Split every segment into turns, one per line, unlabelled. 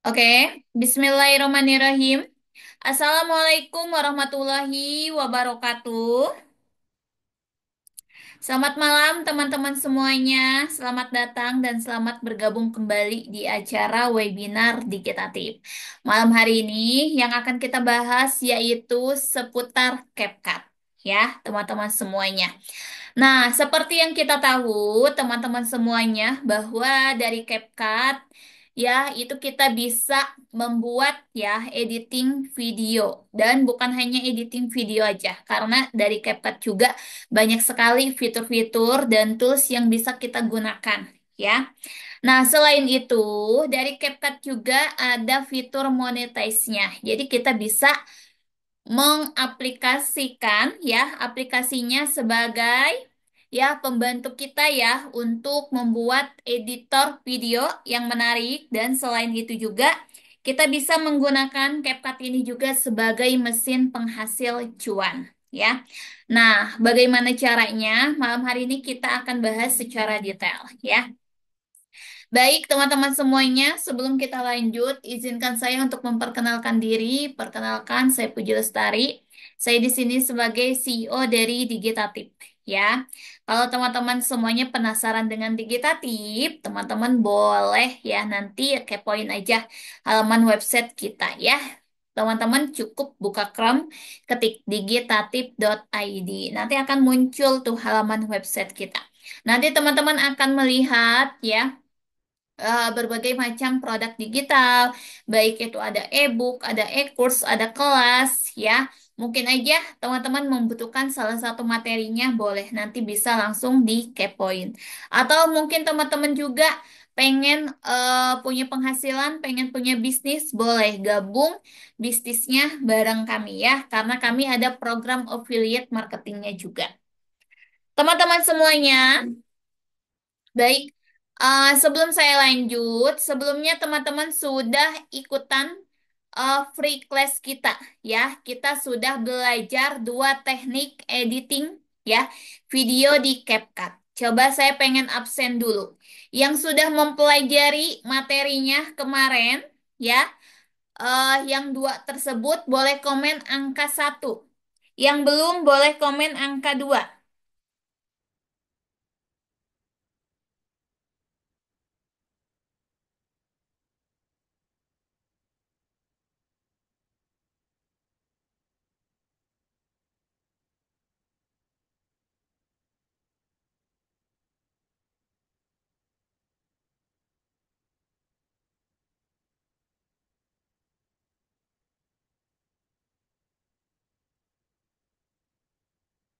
Oke, Bismillahirrahmanirrahim. Assalamualaikum warahmatullahi wabarakatuh. Selamat malam teman-teman semuanya. Selamat datang dan selamat bergabung kembali di acara webinar Digitatif. Malam hari ini yang akan kita bahas yaitu seputar CapCut. Ya, teman-teman semuanya. Nah, seperti yang kita tahu, teman-teman semuanya, bahwa dari CapCut, ya, itu kita bisa membuat ya editing video. Dan bukan hanya editing video aja, karena dari CapCut juga banyak sekali fitur-fitur dan tools yang bisa kita gunakan, ya. Nah, selain itu, dari CapCut juga ada fitur monetize-nya. Jadi kita bisa mengaplikasikan ya aplikasinya sebagai ya pembantu kita ya untuk membuat editor video yang menarik dan selain itu juga kita bisa menggunakan CapCut ini juga sebagai mesin penghasil cuan ya. Nah, bagaimana caranya? Malam hari ini kita akan bahas secara detail ya. Baik, teman-teman semuanya, sebelum kita lanjut, izinkan saya untuk memperkenalkan diri. Perkenalkan, saya Puji Lestari. Saya di sini sebagai CEO dari Digitatif, ya. Kalau teman-teman semuanya penasaran dengan Digitatif, teman-teman boleh ya nanti kepoin aja halaman website kita ya. Teman-teman cukup buka Chrome, ketik digitatif.id. Nanti akan muncul tuh halaman website kita. Nanti teman-teman akan melihat ya berbagai macam produk digital, baik itu ada e-book, ada e-course, ada kelas, ya. Mungkin aja teman-teman membutuhkan salah satu materinya, boleh nanti bisa langsung dikepoin. Atau mungkin teman-teman juga pengen punya penghasilan, pengen punya bisnis, boleh gabung bisnisnya bareng kami ya, karena kami ada program affiliate marketingnya juga. Teman-teman semuanya, baik, sebelum saya lanjut, sebelumnya teman-teman sudah ikutan free class kita, ya. Kita sudah belajar dua teknik editing, ya, video di CapCut. Coba saya pengen absen dulu. Yang sudah mempelajari materinya kemarin, ya, yang dua tersebut boleh komen angka satu. Yang belum boleh komen angka dua.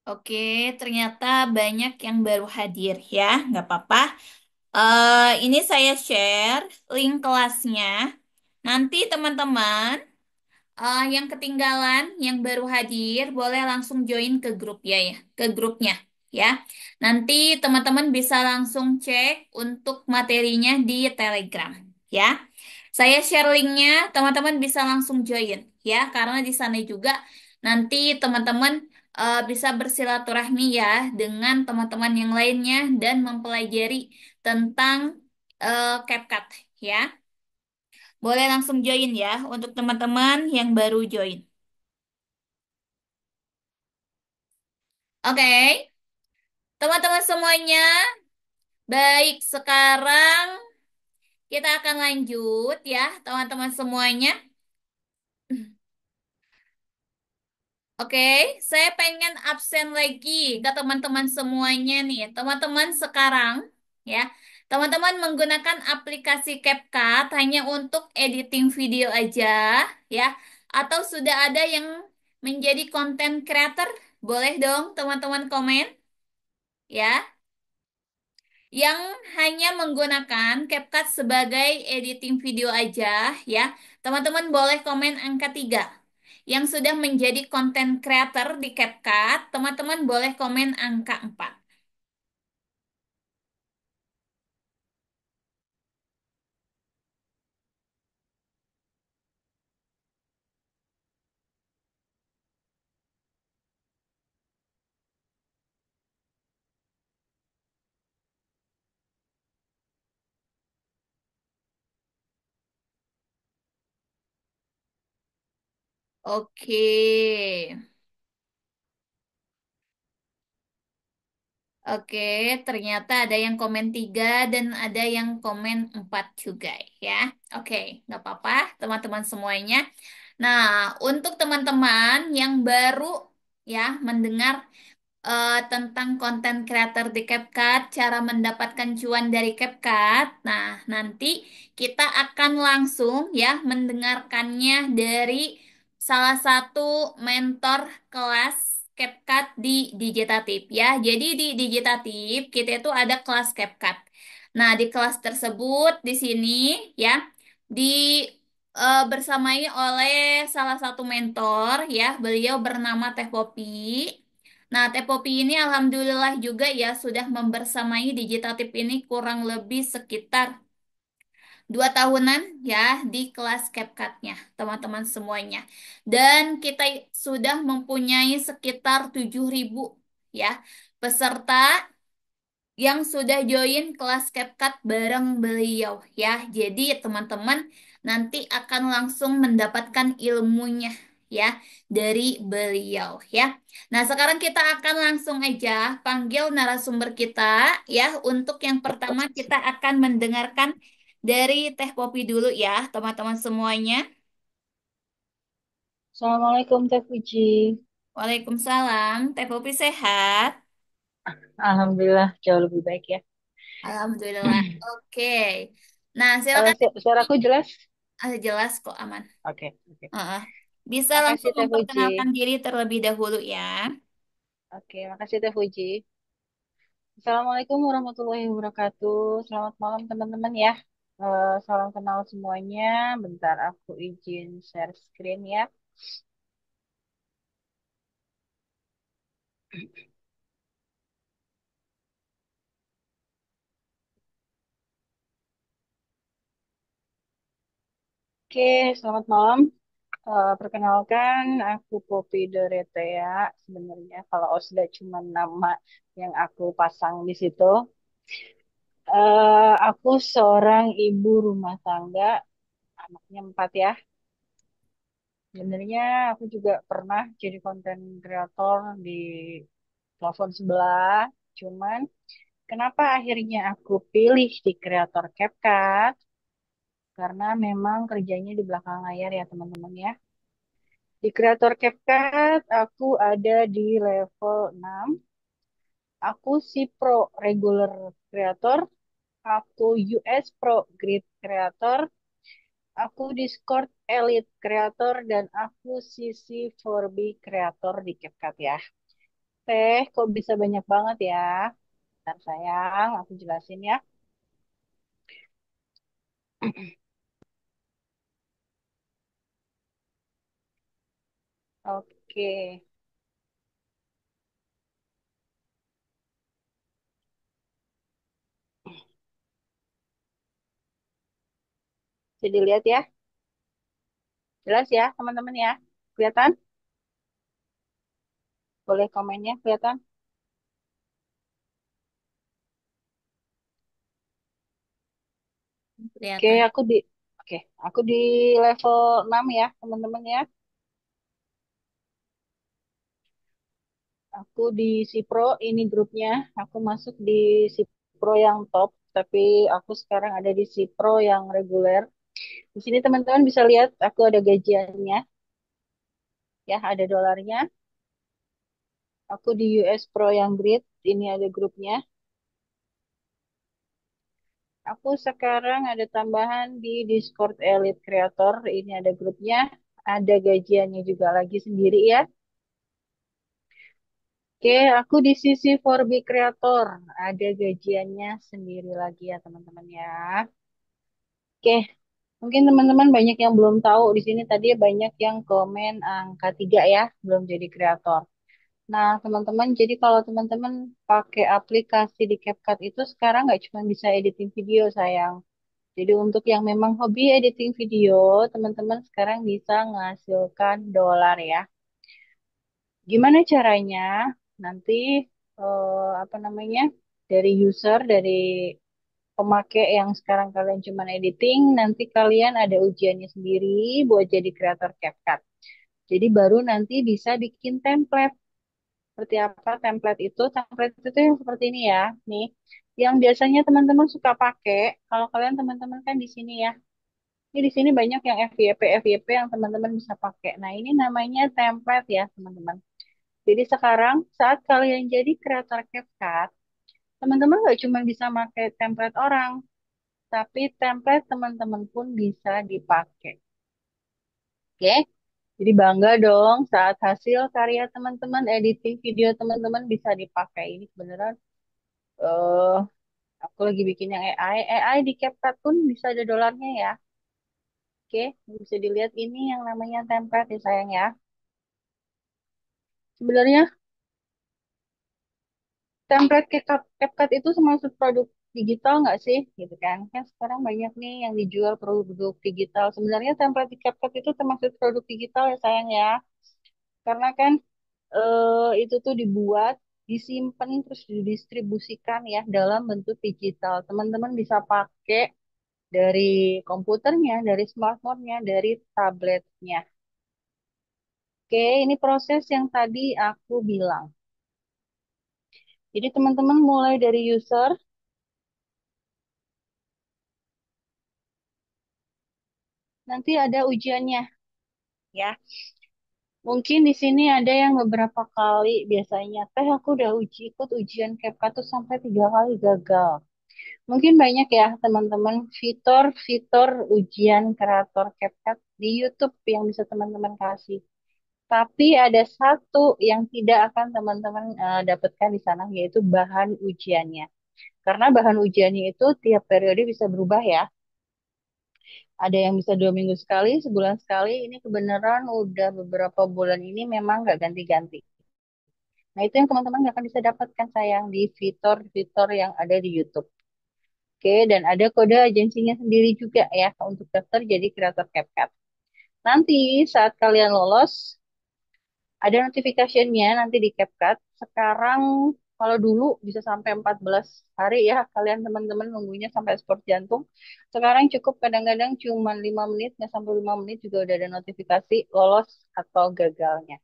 Oke, ternyata banyak yang baru hadir ya, nggak apa-apa. Ini saya share link kelasnya. Nanti teman-teman yang ketinggalan, yang baru hadir, boleh langsung join ke grup ya, ke grupnya ya. Nanti teman-teman bisa langsung cek untuk materinya di Telegram ya. Saya share linknya, teman-teman bisa langsung join ya, karena di sana juga nanti teman-teman bisa bersilaturahmi ya dengan teman-teman yang lainnya dan mempelajari tentang CapCut ya. Boleh langsung join ya untuk teman-teman yang baru join. Oke, teman-teman semuanya, baik sekarang kita akan lanjut ya, teman-teman semuanya. Oke, saya pengen absen lagi ke teman-teman semuanya nih. Teman-teman sekarang ya, teman-teman menggunakan aplikasi CapCut hanya untuk editing video aja ya, atau sudah ada yang menjadi content creator? Boleh dong teman-teman komen ya. Yang hanya menggunakan CapCut sebagai editing video aja ya. Teman-teman boleh komen angka 3. Yang sudah menjadi content creator di CapCut, teman-teman boleh komen angka 4. Oke. Oke, ternyata ada yang komen 3 dan ada yang komen 4 juga ya. Oke, nggak apa-apa teman-teman semuanya. Nah, untuk teman-teman yang baru ya mendengar tentang konten kreator di CapCut, cara mendapatkan cuan dari CapCut. Nah, nanti kita akan langsung ya mendengarkannya dari salah satu mentor kelas CapCut di Digitatif ya. Jadi di Digitatif kita itu ada kelas CapCut. Nah, di kelas tersebut di sini ya di bersamai oleh salah satu mentor ya, beliau bernama Teh Popi. Nah, Teh Popi ini alhamdulillah juga ya sudah membersamai Digitatif ini kurang lebih sekitar 2 tahunan ya di kelas CapCut-nya, teman-teman semuanya. Dan kita sudah mempunyai sekitar 7.000 ya peserta yang sudah join kelas CapCut bareng beliau ya. Jadi teman-teman nanti akan langsung mendapatkan ilmunya ya dari beliau ya. Nah, sekarang kita akan langsung aja panggil narasumber kita ya. Untuk yang pertama kita akan mendengarkan dari Teh Popi dulu ya, teman-teman semuanya.
Assalamualaikum Teh Puji.
Waalaikumsalam, Teh Popi sehat?
Alhamdulillah jauh lebih baik ya.
Alhamdulillah. Oke. Nah, silakan.
Suaraku jelas?
Jelas kok aman.
Oke, oke.
Heeh. Bisa
Makasih
langsung
Teh Puji.
memperkenalkan diri terlebih dahulu ya.
Oke, makasih Teh Puji. Assalamualaikum warahmatullahi wabarakatuh. Selamat malam teman-teman ya. Salam kenal semuanya. Bentar aku izin share screen ya. Oke, selamat malam. Perkenalkan, aku Poppy Dorothea. Sebenarnya kalau Osda cuma nama yang aku pasang di situ. Aku seorang ibu rumah tangga, anaknya 4 ya. Sebenarnya aku juga pernah jadi konten kreator di platform sebelah. Cuman kenapa akhirnya aku pilih di kreator CapCut? Karena memang kerjanya di belakang layar ya teman-teman ya. Di kreator CapCut aku ada di level 6. Aku si Pro Regular Creator, aku US Pro Grid Creator, aku Discord Elite Creator, dan aku CC 4B Creator di CapCut ya. Teh, kok bisa banyak banget ya? Ntar sayang, aku jelasin ya. Oke, jadi lihat ya. Jelas ya teman-teman ya. Kelihatan? Boleh komennya kelihatan? Oke,
Kelihatan.
Oke, aku di level 6 ya, teman-teman ya. Aku di Sipro, ini grupnya. Aku masuk di Sipro yang top, tapi aku sekarang ada di Sipro yang reguler. Di sini teman-teman bisa lihat aku ada gajiannya, ya, ada dolarnya. Aku di US Pro yang grid, ini ada grupnya. Aku sekarang ada tambahan di Discord Elite Creator, ini ada grupnya. Ada gajiannya juga lagi sendiri ya. Oke, aku di sisi 4B Creator, ada gajiannya sendiri lagi ya teman-teman ya. Oke, mungkin teman-teman banyak yang belum tahu di sini tadi banyak yang komen angka 3 ya, belum jadi kreator. Nah, teman-teman, jadi kalau teman-teman pakai aplikasi di CapCut itu sekarang nggak cuma bisa editing video, sayang. Jadi untuk yang memang hobi editing video, teman-teman sekarang bisa menghasilkan dolar ya. Gimana caranya? Nanti apa namanya? Dari user, dari pemakai yang sekarang kalian cuma editing, nanti kalian ada ujiannya sendiri buat jadi kreator CapCut. Jadi baru nanti bisa bikin template. Seperti apa template itu? Template itu yang seperti ini ya. Nih, yang biasanya teman-teman suka pakai. Kalau kalian teman-teman kan di sini ya. Ini di sini banyak yang FYP yang teman-teman bisa pakai. Nah, ini namanya template ya, teman-teman. Jadi sekarang saat kalian jadi kreator CapCut, teman-teman nggak cuma bisa pakai template orang, tapi template teman-teman pun bisa dipakai. Oke? Jadi bangga dong saat hasil karya teman-teman, editing video teman-teman bisa dipakai. Ini beneran eh aku lagi bikin yang AI. AI di CapCut pun bisa ada dolarnya ya. Oke, bisa dilihat ini yang namanya template ya sayang ya. Sebenarnya template CapCut itu termasuk produk digital nggak sih? Gitu kan. Kan sekarang banyak nih yang dijual produk digital. Sebenarnya template di CapCut itu termasuk produk digital ya sayang ya. Karena kan itu tuh dibuat, disimpan, terus didistribusikan ya dalam bentuk digital. Teman-teman bisa pakai dari komputernya, dari smartphone-nya, dari tabletnya. Oke, ini proses yang tadi aku bilang. Jadi teman-teman mulai dari user, nanti ada ujiannya ya. Mungkin di sini ada yang beberapa kali biasanya, teh aku udah ikut ujian CapCut tuh sampai 3 kali gagal. Mungkin banyak ya teman-teman fitur-fitur ujian kreator CapCut di YouTube yang bisa teman-teman kasih. Tapi ada satu yang tidak akan teman-teman dapatkan di sana yaitu bahan ujiannya. Karena bahan ujiannya itu tiap periode bisa berubah ya. Ada yang bisa 2 minggu sekali, sebulan sekali. Ini kebenaran udah beberapa bulan ini memang nggak ganti-ganti. Nah itu yang teman-teman nggak akan bisa dapatkan sayang di fitur-fitur yang ada di YouTube. Oke, dan ada kode agensinya sendiri juga ya untuk daftar jadi kreator CapCut. Nanti saat kalian lolos, ada notification-nya nanti di CapCut. Sekarang kalau dulu bisa sampai 14 hari ya kalian teman-teman nunggunya sampai sport jantung. Sekarang cukup kadang-kadang cuma 5 menit, nggak sampai 5 menit juga udah ada notifikasi lolos atau gagalnya.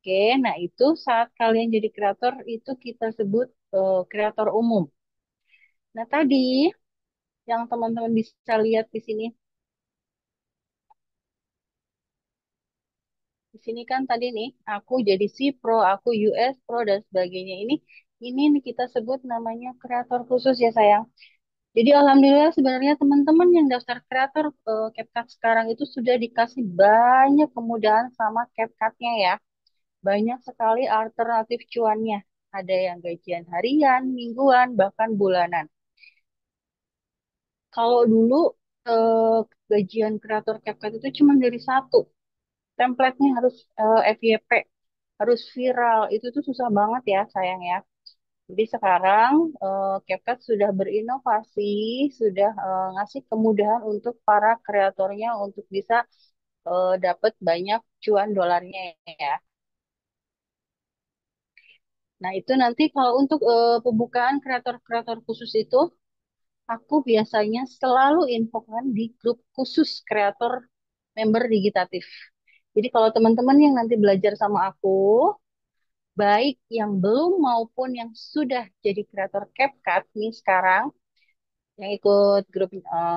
Oke, nah itu saat kalian jadi kreator itu kita sebut kreator umum. Nah tadi yang teman-teman bisa lihat di sini. Di sini kan tadi nih, aku jadi C Pro, aku US Pro dan sebagainya. Ini nih kita sebut namanya kreator khusus ya sayang. Jadi alhamdulillah sebenarnya teman-teman yang daftar kreator CapCut sekarang itu sudah dikasih banyak kemudahan sama CapCut-nya ya. Banyak sekali alternatif cuannya. Ada yang gajian harian, mingguan, bahkan bulanan. Kalau dulu eh, gajian kreator CapCut itu cuma dari satu. Template-nya harus FYP, harus viral. Itu tuh susah banget ya, sayang ya. Jadi sekarang CapCut sudah berinovasi, sudah ngasih kemudahan untuk para kreatornya untuk bisa dapat banyak cuan dolarnya ya. Nah, itu nanti kalau untuk pembukaan kreator-kreator khusus itu, aku biasanya selalu infokan di grup khusus kreator member Digitatif. Jadi kalau teman-teman yang nanti belajar sama aku, baik yang belum maupun yang sudah jadi kreator CapCut nih sekarang, yang ikut grup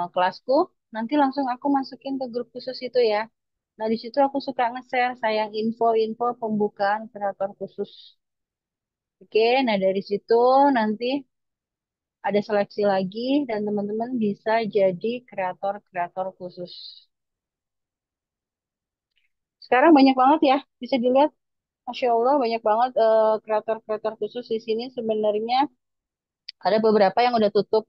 kelasku, nanti langsung aku masukin ke grup khusus itu ya. Nah, di situ aku suka nge-share sayang info-info pembukaan kreator khusus. Oke, nah dari situ nanti ada seleksi lagi dan teman-teman bisa jadi kreator-kreator khusus. Sekarang banyak banget ya, bisa dilihat. Masya Allah, banyak banget kreator-kreator khusus di sini sebenarnya ada beberapa yang udah tutup.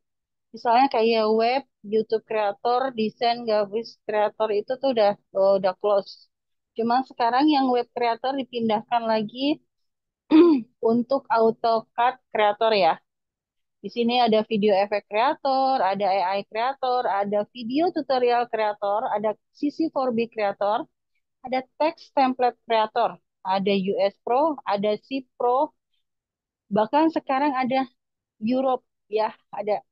Misalnya kayak web, YouTube kreator, desain, grafis kreator itu tuh udah close. Cuman sekarang yang web kreator dipindahkan lagi untuk AutoCAD kreator ya. Di sini ada video efek kreator, ada AI kreator, ada video tutorial kreator, ada CC4B kreator, ada text template kreator, ada US Pro, ada C Pro, bahkan sekarang ada Europe ya, ada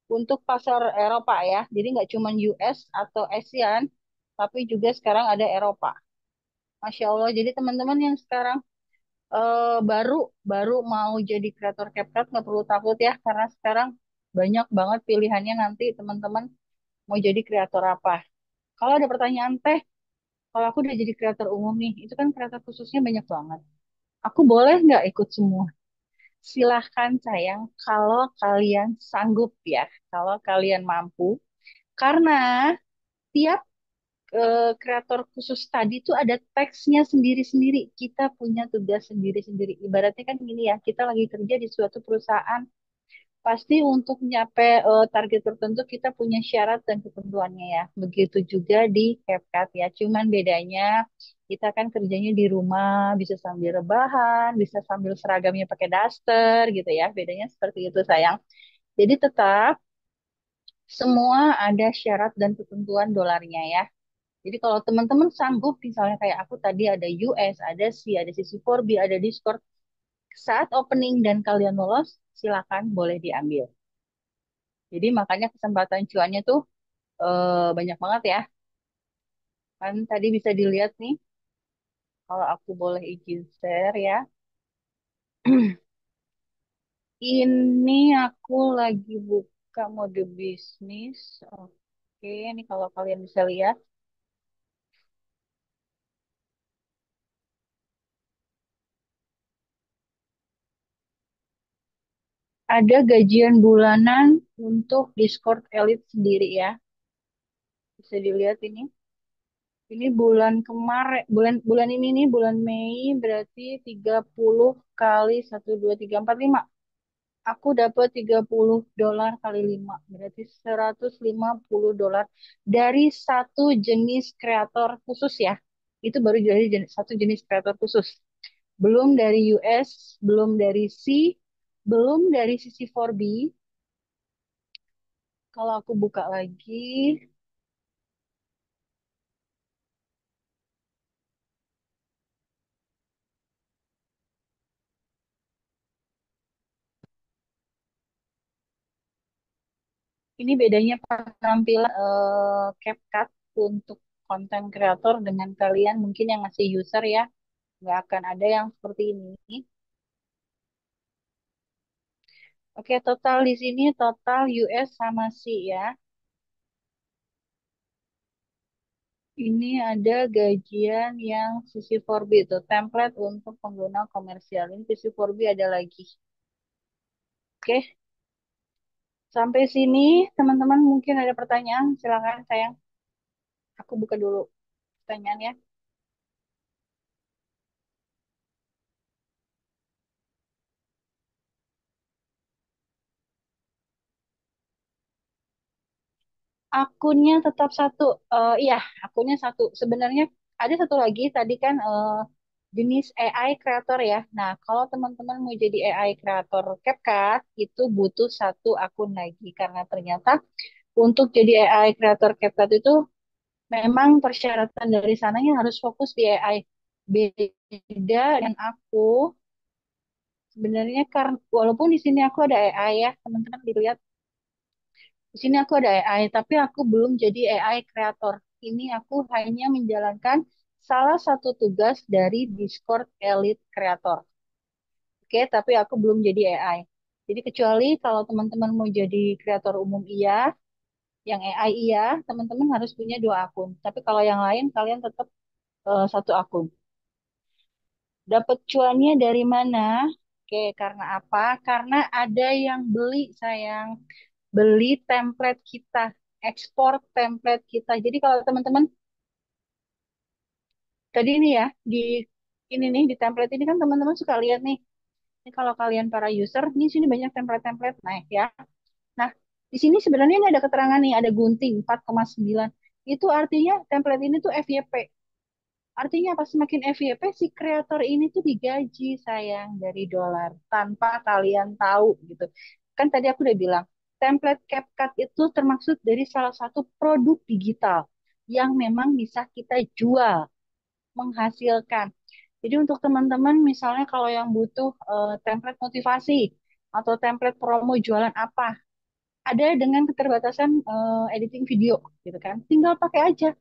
untuk pasar Eropa ya. Jadi nggak cuma US atau ASEAN, tapi juga sekarang ada Eropa. Masya Allah. Jadi teman-teman yang sekarang baru baru mau jadi kreator CapCut nggak perlu takut ya, karena sekarang banyak banget pilihannya nanti teman-teman mau jadi kreator apa. Kalau ada pertanyaan teh, kalau aku udah jadi kreator umum nih, itu kan kreator khususnya banyak banget. Aku boleh nggak ikut semua? Silahkan sayang, kalau kalian sanggup ya, kalau kalian mampu. Karena tiap kreator khusus tadi tuh ada teksnya sendiri-sendiri. Kita punya tugas sendiri-sendiri. Ibaratnya kan gini ya, kita lagi kerja di suatu perusahaan, pasti untuk mencapai target tertentu kita punya syarat dan ketentuannya ya. Begitu juga di CapCut ya. Cuman bedanya kita kan kerjanya di rumah, bisa sambil rebahan, bisa sambil seragamnya pakai daster gitu ya. Bedanya seperti itu sayang. Jadi tetap semua ada syarat dan ketentuan dolarnya ya. Jadi kalau teman-teman sanggup, misalnya kayak aku tadi ada US, ada C, ada CC4B, ada Discord, saat opening dan kalian lolos, silakan boleh diambil. Jadi makanya kesempatan cuannya tuh banyak banget ya. Kan tadi bisa dilihat nih, kalau aku boleh izin share ya. Ini aku lagi buka mode bisnis. Oke, ini kalau kalian bisa lihat. Ada gajian bulanan untuk Discord Elite sendiri ya. Bisa dilihat ini. Ini bulan kemarin, bulan bulan ini nih, bulan Mei berarti 30 kali 1, 2, 3, 4, 5. Aku dapat $30 kali 5, berarti $150 dari satu jenis kreator khusus ya. Itu baru dari satu jenis kreator khusus. Belum dari US, belum dari C, belum dari sisi 4B. Kalau aku buka lagi, ini bedanya penampilan CapCut untuk konten kreator dengan kalian mungkin yang masih user ya. Nggak akan ada yang seperti ini. Oke, total di sini total US sama C ya. Ini ada gajian yang sisi 4B itu template untuk pengguna komersial. Ini sisi 4B ada lagi. Oke, sampai sini teman-teman mungkin ada pertanyaan. Silakan sayang. Aku buka dulu pertanyaannya. Akunnya tetap satu. Iya, akunnya satu. Sebenarnya ada satu lagi tadi kan jenis AI kreator ya. Nah, kalau teman-teman mau jadi AI kreator CapCut itu butuh satu akun lagi karena ternyata untuk jadi AI kreator CapCut itu memang persyaratan dari sananya harus fokus di AI. Beda dengan aku sebenarnya karena walaupun di sini aku ada AI ya, teman-teman dilihat di sini aku ada AI, tapi aku belum jadi AI kreator. Ini aku hanya menjalankan salah satu tugas dari Discord Elite Creator. Oke, tapi aku belum jadi AI. Jadi kecuali kalau teman-teman mau jadi kreator umum iya, yang AI iya, teman-teman harus punya dua akun. Tapi kalau yang lain kalian tetap satu akun. Dapat cuannya dari mana? Oke, karena apa? Karena ada yang beli, sayang. Beli template kita, ekspor template kita. Jadi kalau teman-teman tadi ini ya di ini nih di template ini kan teman-teman suka lihat nih. Ini kalau kalian para user, ini sini banyak template-template naik ya. Nah, di sini sebenarnya ini ada keterangan nih, ada gunting 4,9. Itu artinya template ini tuh FYP. Artinya apa? Semakin FYP si kreator ini tuh digaji sayang dari dolar tanpa kalian tahu gitu. Kan tadi aku udah bilang, template CapCut itu termasuk dari salah satu produk digital yang memang bisa kita jual, menghasilkan. Jadi untuk teman-teman misalnya kalau yang butuh template motivasi atau template promo jualan apa, ada dengan keterbatasan editing video gitu kan. Tinggal pakai aja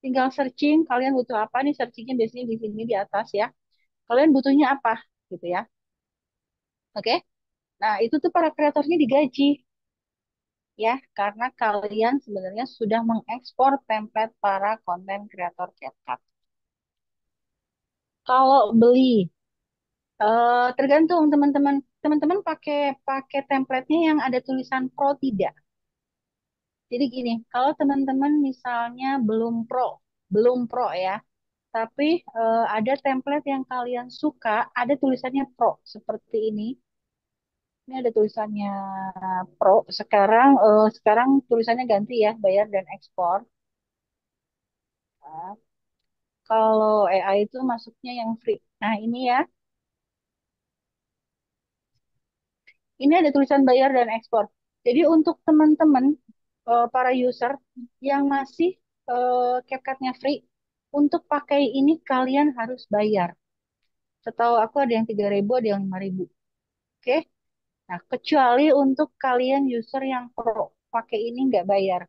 Tinggal searching, kalian butuh apa nih, searchingnya biasanya di sini di atas ya. Kalian butuhnya apa gitu ya. Oke. Nah, itu tuh para kreatornya digaji ya, karena kalian sebenarnya sudah mengekspor template para konten kreator CapCut. Kalau beli, tergantung teman-teman. Teman-teman pakai pakai template-nya yang ada tulisan Pro tidak? Jadi gini, kalau teman-teman misalnya belum pro ya, tapi ada template yang kalian suka, ada tulisannya Pro seperti ini. Ini ada tulisannya Pro. Sekarang tulisannya ganti ya, bayar dan ekspor. Nah, kalau AI itu masuknya yang free. Nah, ini ya, ini ada tulisan bayar dan ekspor. Jadi untuk teman-teman para user yang masih CapCut-nya free, untuk pakai ini kalian harus bayar. Setahu aku ada yang 3.000, ada yang 5.000. Oke? Nah, kecuali untuk kalian user yang pro, pakai ini nggak bayar.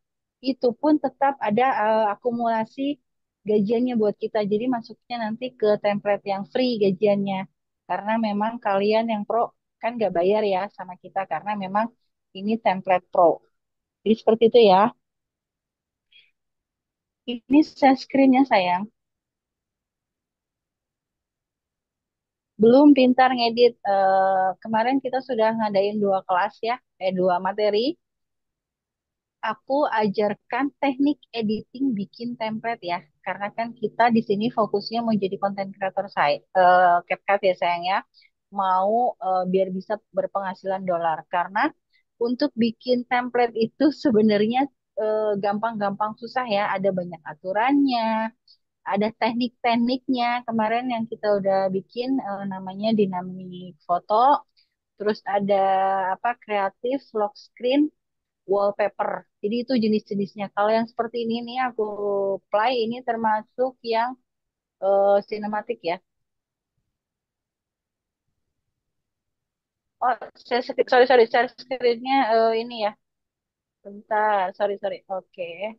Itu pun tetap ada akumulasi gajiannya buat kita. Jadi masuknya nanti ke template yang free gajiannya. Karena memang kalian yang pro kan nggak bayar ya sama kita karena memang ini template pro. Jadi seperti itu ya. Ini share screen-nya sayang. Belum pintar ngedit. Kemarin kita sudah ngadain 2 kelas ya, 2 materi. Aku ajarkan teknik editing bikin template ya. Karena kan kita di sini fokusnya mau jadi konten creator saya, CapCut ya sayang ya. Mau biar bisa berpenghasilan dolar. Karena untuk bikin template itu sebenarnya gampang-gampang susah ya. Ada banyak aturannya, ada teknik-tekniknya. Kemarin yang kita udah bikin namanya dynamic foto. Terus ada apa kreatif lock screen wallpaper. Jadi itu jenis-jenisnya. Kalau yang seperti ini nih aku play ini termasuk yang sinematik ya. Oh, sorry sorry share screen-nya ini ya. Bentar, sorry sorry. Oke.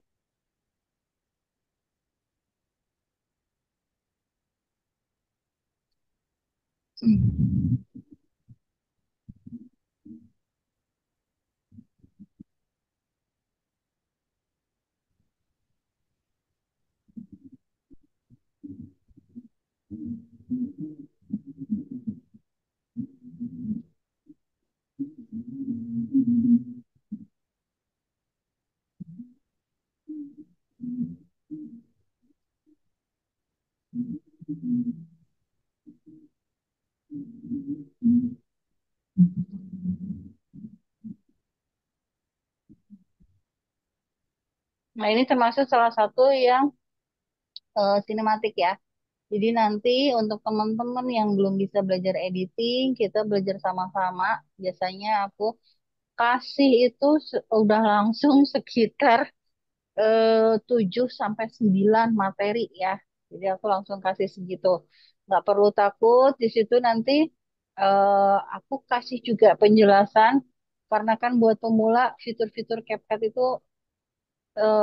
Nah, ini termasuk salah satu yang sinematik ya. Jadi nanti untuk teman-teman yang belum bisa belajar editing, kita belajar sama-sama. Biasanya aku kasih itu udah langsung sekitar 7 sampai 9 materi ya. Jadi aku langsung kasih segitu. Nggak perlu takut di situ nanti aku kasih juga penjelasan karena kan buat pemula fitur-fitur CapCut itu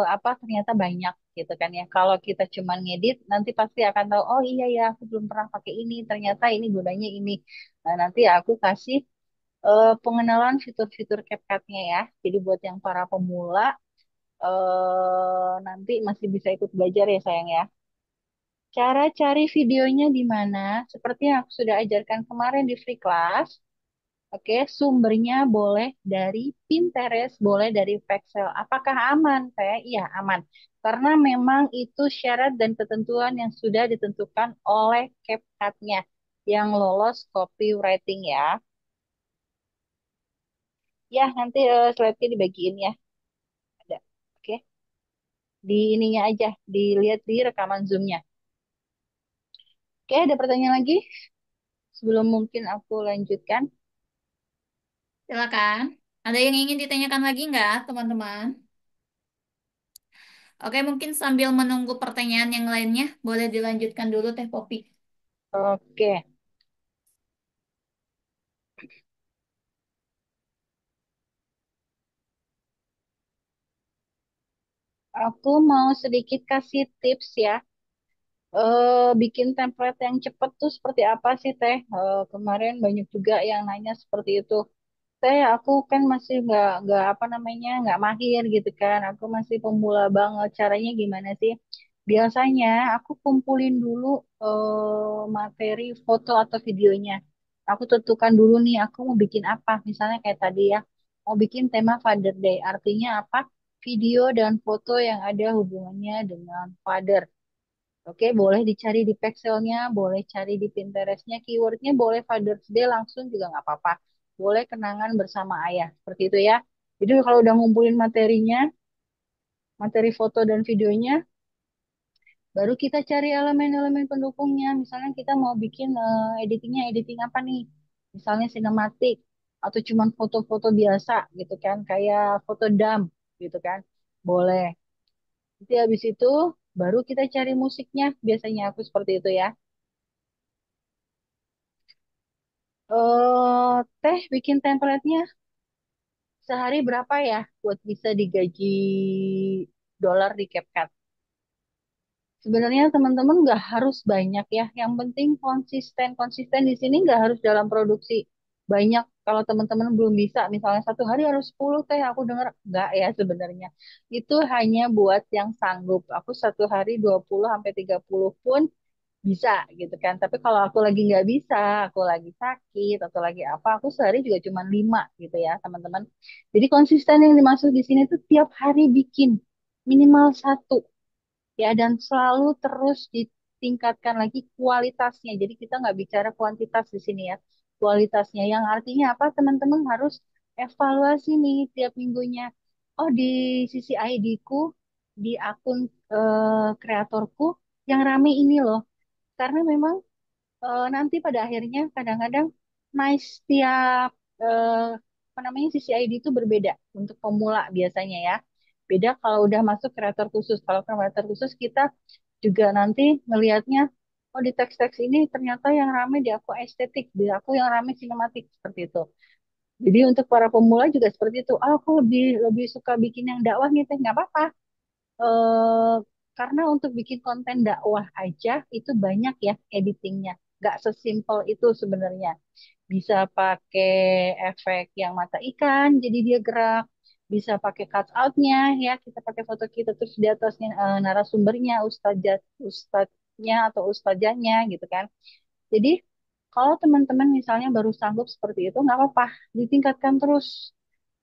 apa ternyata banyak gitu kan ya. Kalau kita cuma ngedit nanti pasti akan tahu oh iya ya aku belum pernah pakai ini ternyata ini gunanya ini. Nah, nanti aku kasih pengenalan fitur-fitur CapCut-nya ya. Jadi buat yang para pemula nanti masih bisa ikut belajar ya sayang ya. Cara cari videonya di mana? Seperti yang aku sudah ajarkan kemarin di free class. Oke, sumbernya boleh dari Pinterest, boleh dari Pexel. Apakah aman, saya? Iya, aman. Karena memang itu syarat dan ketentuan yang sudah ditentukan oleh CapCut-nya yang lolos copywriting ya. Ya, nanti slide-nya dibagiin ya. Ada. Oke, di ininya aja, dilihat di rekaman Zoom-nya. Oke, ada pertanyaan lagi? Sebelum mungkin aku lanjutkan.
Silakan. Ada yang ingin ditanyakan lagi nggak, teman-teman? Oke, mungkin sambil menunggu pertanyaan yang lainnya, boleh dilanjutkan dulu Teh Popi.
Oke, aku mau sedikit kasih tips ya. Bikin template yang cepet tuh seperti apa sih Teh? Kemarin banyak juga yang nanya seperti itu. Teh, aku kan masih nggak apa namanya nggak mahir gitu kan. Aku masih pemula banget. Caranya gimana sih? Biasanya aku kumpulin dulu materi foto atau videonya. Aku tentukan dulu nih aku mau bikin apa. Misalnya kayak tadi ya, mau bikin tema Father Day. Artinya apa? Video dan foto yang ada hubungannya dengan father. Oke, boleh dicari di Pexelnya, boleh cari di Pinterestnya, keywordnya boleh Father's Day langsung juga nggak apa-apa. Boleh kenangan bersama ayah, seperti itu ya. Jadi kalau udah ngumpulin materinya, materi foto dan videonya, baru kita cari elemen-elemen pendukungnya. Misalnya kita mau bikin editingnya, editing apa nih? Misalnya sinematik, atau cuman foto-foto biasa gitu kan, kayak foto dump gitu kan. Boleh. Jadi habis itu baru kita cari musiknya. Biasanya aku seperti itu ya. Teh bikin template-nya sehari berapa ya buat bisa digaji dolar di CapCut? Sebenarnya teman-teman nggak harus banyak ya, yang penting konsisten. Konsisten di sini nggak harus dalam produksi banyak. Kalau teman-teman belum bisa, misalnya satu hari harus 10 teh, aku dengar nggak ya sebenarnya. Itu hanya buat yang sanggup. Aku satu hari 20 sampai 30 pun bisa gitu kan. Tapi kalau aku lagi nggak bisa, aku lagi sakit atau lagi apa, aku sehari juga cuma 5 gitu ya teman-teman. Jadi konsisten yang dimaksud di sini tuh tiap hari bikin minimal satu ya, dan selalu terus ditingkatkan lagi kualitasnya. Jadi kita nggak bicara kuantitas di sini ya, kualitasnya. Yang artinya apa? Teman-teman harus evaluasi nih tiap minggunya. Oh, di sisi ID-ku, di akun kreatorku yang rame ini loh, karena memang nanti pada akhirnya kadang-kadang nice tiap apa namanya sisi ID itu berbeda untuk pemula biasanya ya. Beda kalau udah masuk kreator khusus. Kalau kreator khusus kita juga nanti ngelihatnya, oh di teks-teks ini ternyata yang rame di aku estetik, di aku yang rame sinematik seperti itu. Jadi untuk para pemula juga seperti itu. Ah, aku lebih lebih suka bikin yang dakwah nih teh, nggak apa-apa. eh karena untuk bikin konten dakwah aja itu banyak ya editingnya. Gak sesimpel itu sebenarnya. Bisa pakai efek yang mata ikan, jadi dia gerak. Bisa pakai cutout-nya ya, kita pakai foto kita terus di atasnya narasumbernya, ustadznya atau ustazahnya gitu kan. Jadi kalau teman-teman misalnya baru sanggup seperti itu, nggak apa-apa, ditingkatkan terus.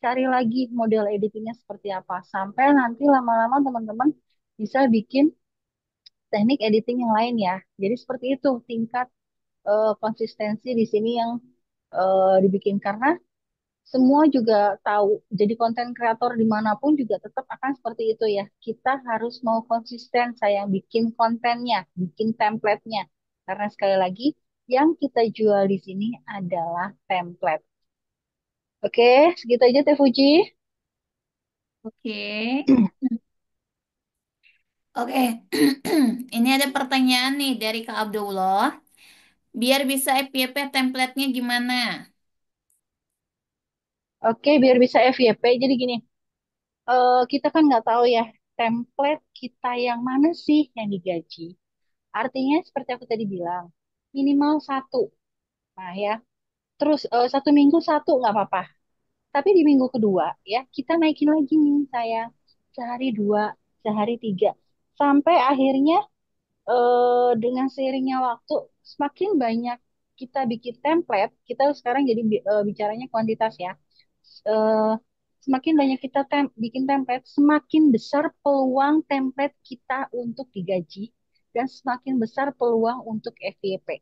Cari lagi model editingnya seperti apa. Sampai nanti lama-lama teman-teman bisa bikin teknik editing yang lain ya. Jadi seperti itu tingkat konsistensi di sini yang dibikin. Karena semua juga tahu, jadi konten kreator dimanapun juga tetap akan seperti itu ya. Kita harus mau konsisten saya bikin kontennya, bikin template-nya. Karena sekali lagi, yang kita jual di sini adalah template. Oke, segitu aja Teh Fuji.
Oke. Oke. Ini ada pertanyaan nih dari Kak Abdullah. Biar bisa FYP template-nya gimana?
Oke, biar bisa FYP, jadi gini, kita kan nggak tahu ya, template kita yang mana sih yang digaji. Artinya seperti aku tadi bilang, minimal satu. Nah ya, terus 1 minggu satu nggak apa-apa. Tapi di minggu kedua ya kita naikin lagi nih saya, sehari dua, sehari tiga, sampai akhirnya dengan seiringnya waktu semakin banyak kita bikin template, kita sekarang jadi bicaranya kuantitas ya. Eh, Semakin banyak kita bikin template, semakin besar peluang template kita untuk digaji dan semakin besar peluang untuk FYP.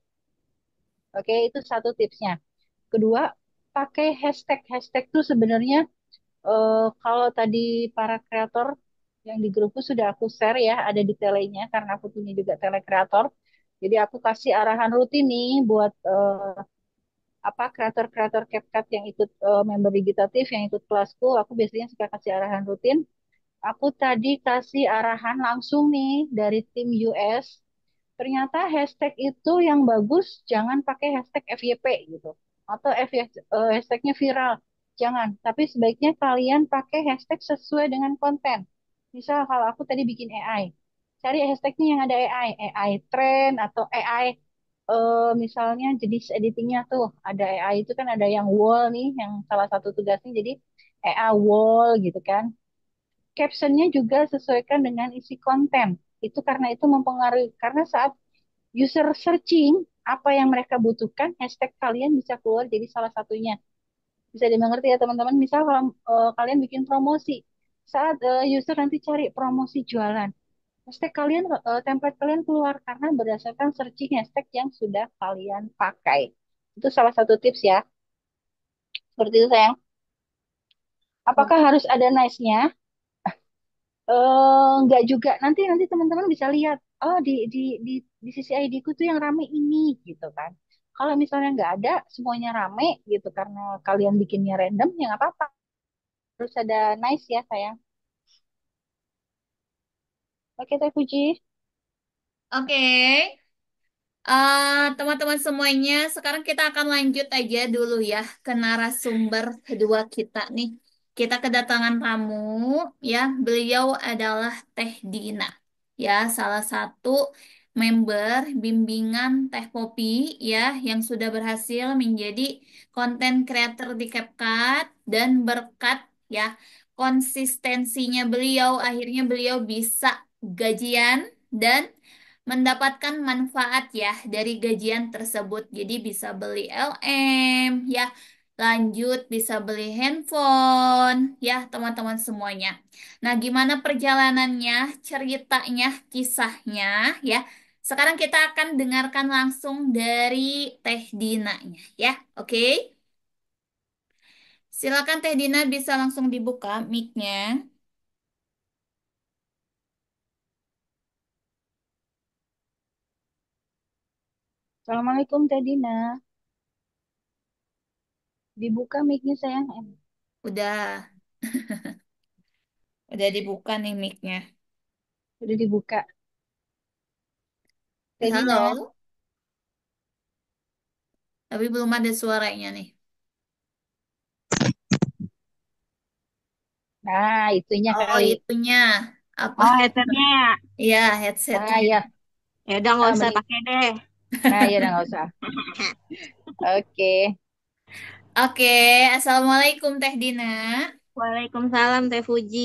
Oke, itu satu tipsnya. Kedua, pakai hashtag. Hashtag tuh sebenarnya kalau tadi para kreator yang di grupku sudah aku share ya, ada di telenya karena aku punya juga tele kreator. Jadi aku kasih arahan rutin nih buat apa kreator-kreator CapCut yang ikut member digitatif yang ikut kelasku. Aku biasanya suka kasih arahan rutin. Aku tadi kasih arahan langsung nih dari tim US. Ternyata hashtag itu yang bagus, jangan pakai hashtag FYP gitu. Atau hashtagnya viral. Jangan. Tapi sebaiknya kalian pakai hashtag sesuai dengan konten. Misal kalau aku tadi bikin AI, cari hashtagnya yang ada AI trend atau AI misalnya jenis editingnya tuh ada AI itu kan ada yang wall nih, yang salah satu tugasnya jadi AI wall gitu kan. Captionnya juga sesuaikan dengan isi konten. Itu karena itu mempengaruhi karena saat user searching apa yang mereka butuhkan, hashtag kalian bisa keluar jadi salah satunya. Bisa dimengerti ya teman-teman. Misal kalau kalian bikin promosi, saat user nanti cari promosi jualan, hashtag kalian, template kalian keluar karena berdasarkan searching hashtag yang sudah kalian pakai. Itu salah satu tips ya. Seperti itu sayang.
Oh,
Apakah harus ada nice-nya? Enggak juga. Nanti nanti teman-teman bisa lihat. Oh di sisi ID ku tuh yang rame ini gitu kan. Kalau misalnya nggak ada semuanya rame gitu karena kalian bikinnya random ya nggak apa-apa. Harus ada nice ya sayang. Oke Teh Puji.
oke. Teman-teman semuanya, sekarang kita akan lanjut aja dulu ya ke narasumber kedua kita nih. Kita kedatangan tamu, ya. Beliau adalah Teh Dina, ya, salah satu member bimbingan Teh Popi, ya, yang sudah berhasil menjadi konten creator di CapCut dan berkat ya konsistensinya beliau, akhirnya beliau bisa gajian dan mendapatkan manfaat ya dari gajian tersebut. Jadi bisa beli LM ya, lanjut bisa beli handphone ya teman-teman semuanya. Nah, gimana perjalanannya, ceritanya, kisahnya ya. Sekarang kita akan dengarkan langsung dari Teh Dinanya ya. Oke. Silakan Teh Dina bisa langsung dibuka mic-nya.
Assalamualaikum Teh Dina. Dibuka mic-nya sayang.
Udah, udah dibuka nih mic-nya.
Udah dibuka. Teh Dina.
Halo, tapi belum ada suaranya nih.
Nah, itunya
Oh,
kali.
itunya apa?
Oh, headsetnya ya?
Ya,
Nah,
headsetnya.
ya.
Ya udah nggak usah
Mending.
pakai deh.
Nah, ya udah nggak usah. Oke.
Oke, Assalamualaikum Teh Dina.
Waalaikumsalam Teh Fuji,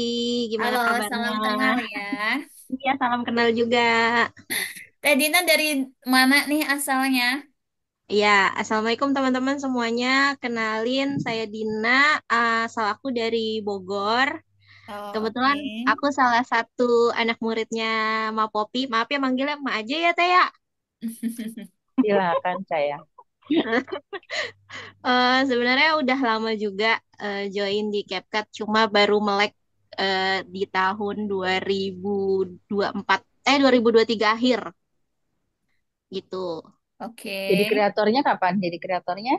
gimana
Halo,
kabarnya?
salam kenal ya.
Iya, salam kenal juga.
Teh Dina dari mana nih asalnya?
Iya, Assalamualaikum teman-teman semuanya. Kenalin, saya Dina, asal aku dari Bogor.
Oh,
Kebetulan
oke.
aku salah satu anak muridnya Ma Popi. Maaf ya manggilnya Ma aja ya Teh ya.
Silakan sayang.
Sebenarnya udah lama juga join di CapCut, cuma baru melek di tahun 2024, 2023 akhir gitu.
Oke.
Jadi kreatornya kapan? Jadi kreatornya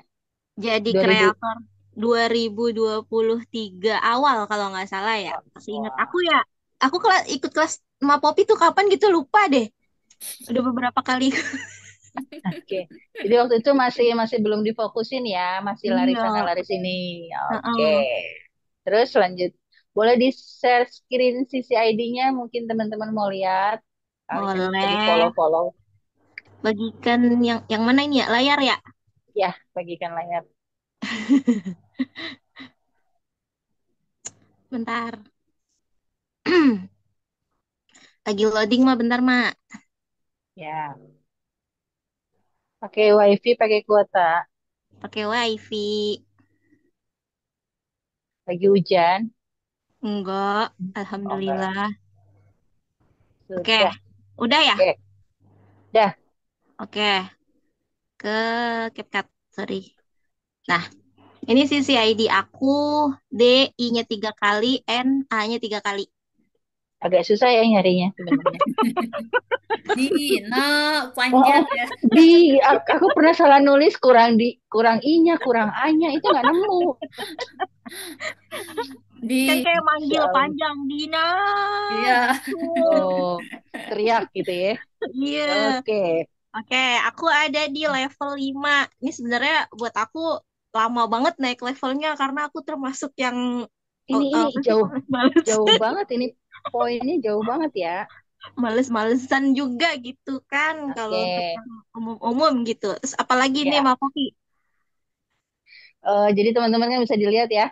Jadi
2000.
kreator 2023 awal kalau nggak salah ya. Seingat aku
Wah,
ya, aku ikut kelas Ma Popi tuh kapan gitu lupa deh. Udah beberapa kali.
oke. Jadi waktu itu masih masih belum difokusin ya, masih lari
Iya.
sana lari sini. Oke.
Heeh.
Terus lanjut. Boleh di-share screen sisi ID-nya mungkin teman-teman mau lihat. Kalian lagi
Boleh.
follow-follow.
Bagikan yang mana ini ya? Layar ya?
Ya, bagikan layar.
Bentar. Lagi loading mah bentar, Mak.
Ya. Pakai WiFi, pakai kuota.
Pakai wifi.
Lagi hujan.
Enggak,
Oh, enggak.
alhamdulillah. Oke,
Sudah.
udah ya?
Oke. Dah.
Oke, ke CapCut, sorry. Nah, ini sisi ID aku, D, I-nya 3 kali, N, A-nya 3 kali.
Agak susah ya nyarinya sebenarnya.
Dina,
Oh,
panjang
oh,
ya.
aku pernah salah nulis kurang i-nya, kurang a-nya itu nggak nemu.
Kan
Di,
kayak
Insya
manggil
Allah.
panjang, Dina.
iya.
Tuh.
Oh, teriak gitu ya.
Iya.
Oke.
Oke, aku ada di level 5. Ini sebenarnya buat aku lama banget naik levelnya karena aku termasuk yang
Ini
apa sih
jauh
males-males.
jauh banget ini. poinnya jauh banget ya.
Males-malesan juga gitu kan kalau
Oke,
untuk yang umum-umum gitu. Terus apalagi nih
ya.
Mbak Popi?
Jadi teman-teman kan bisa dilihat ya.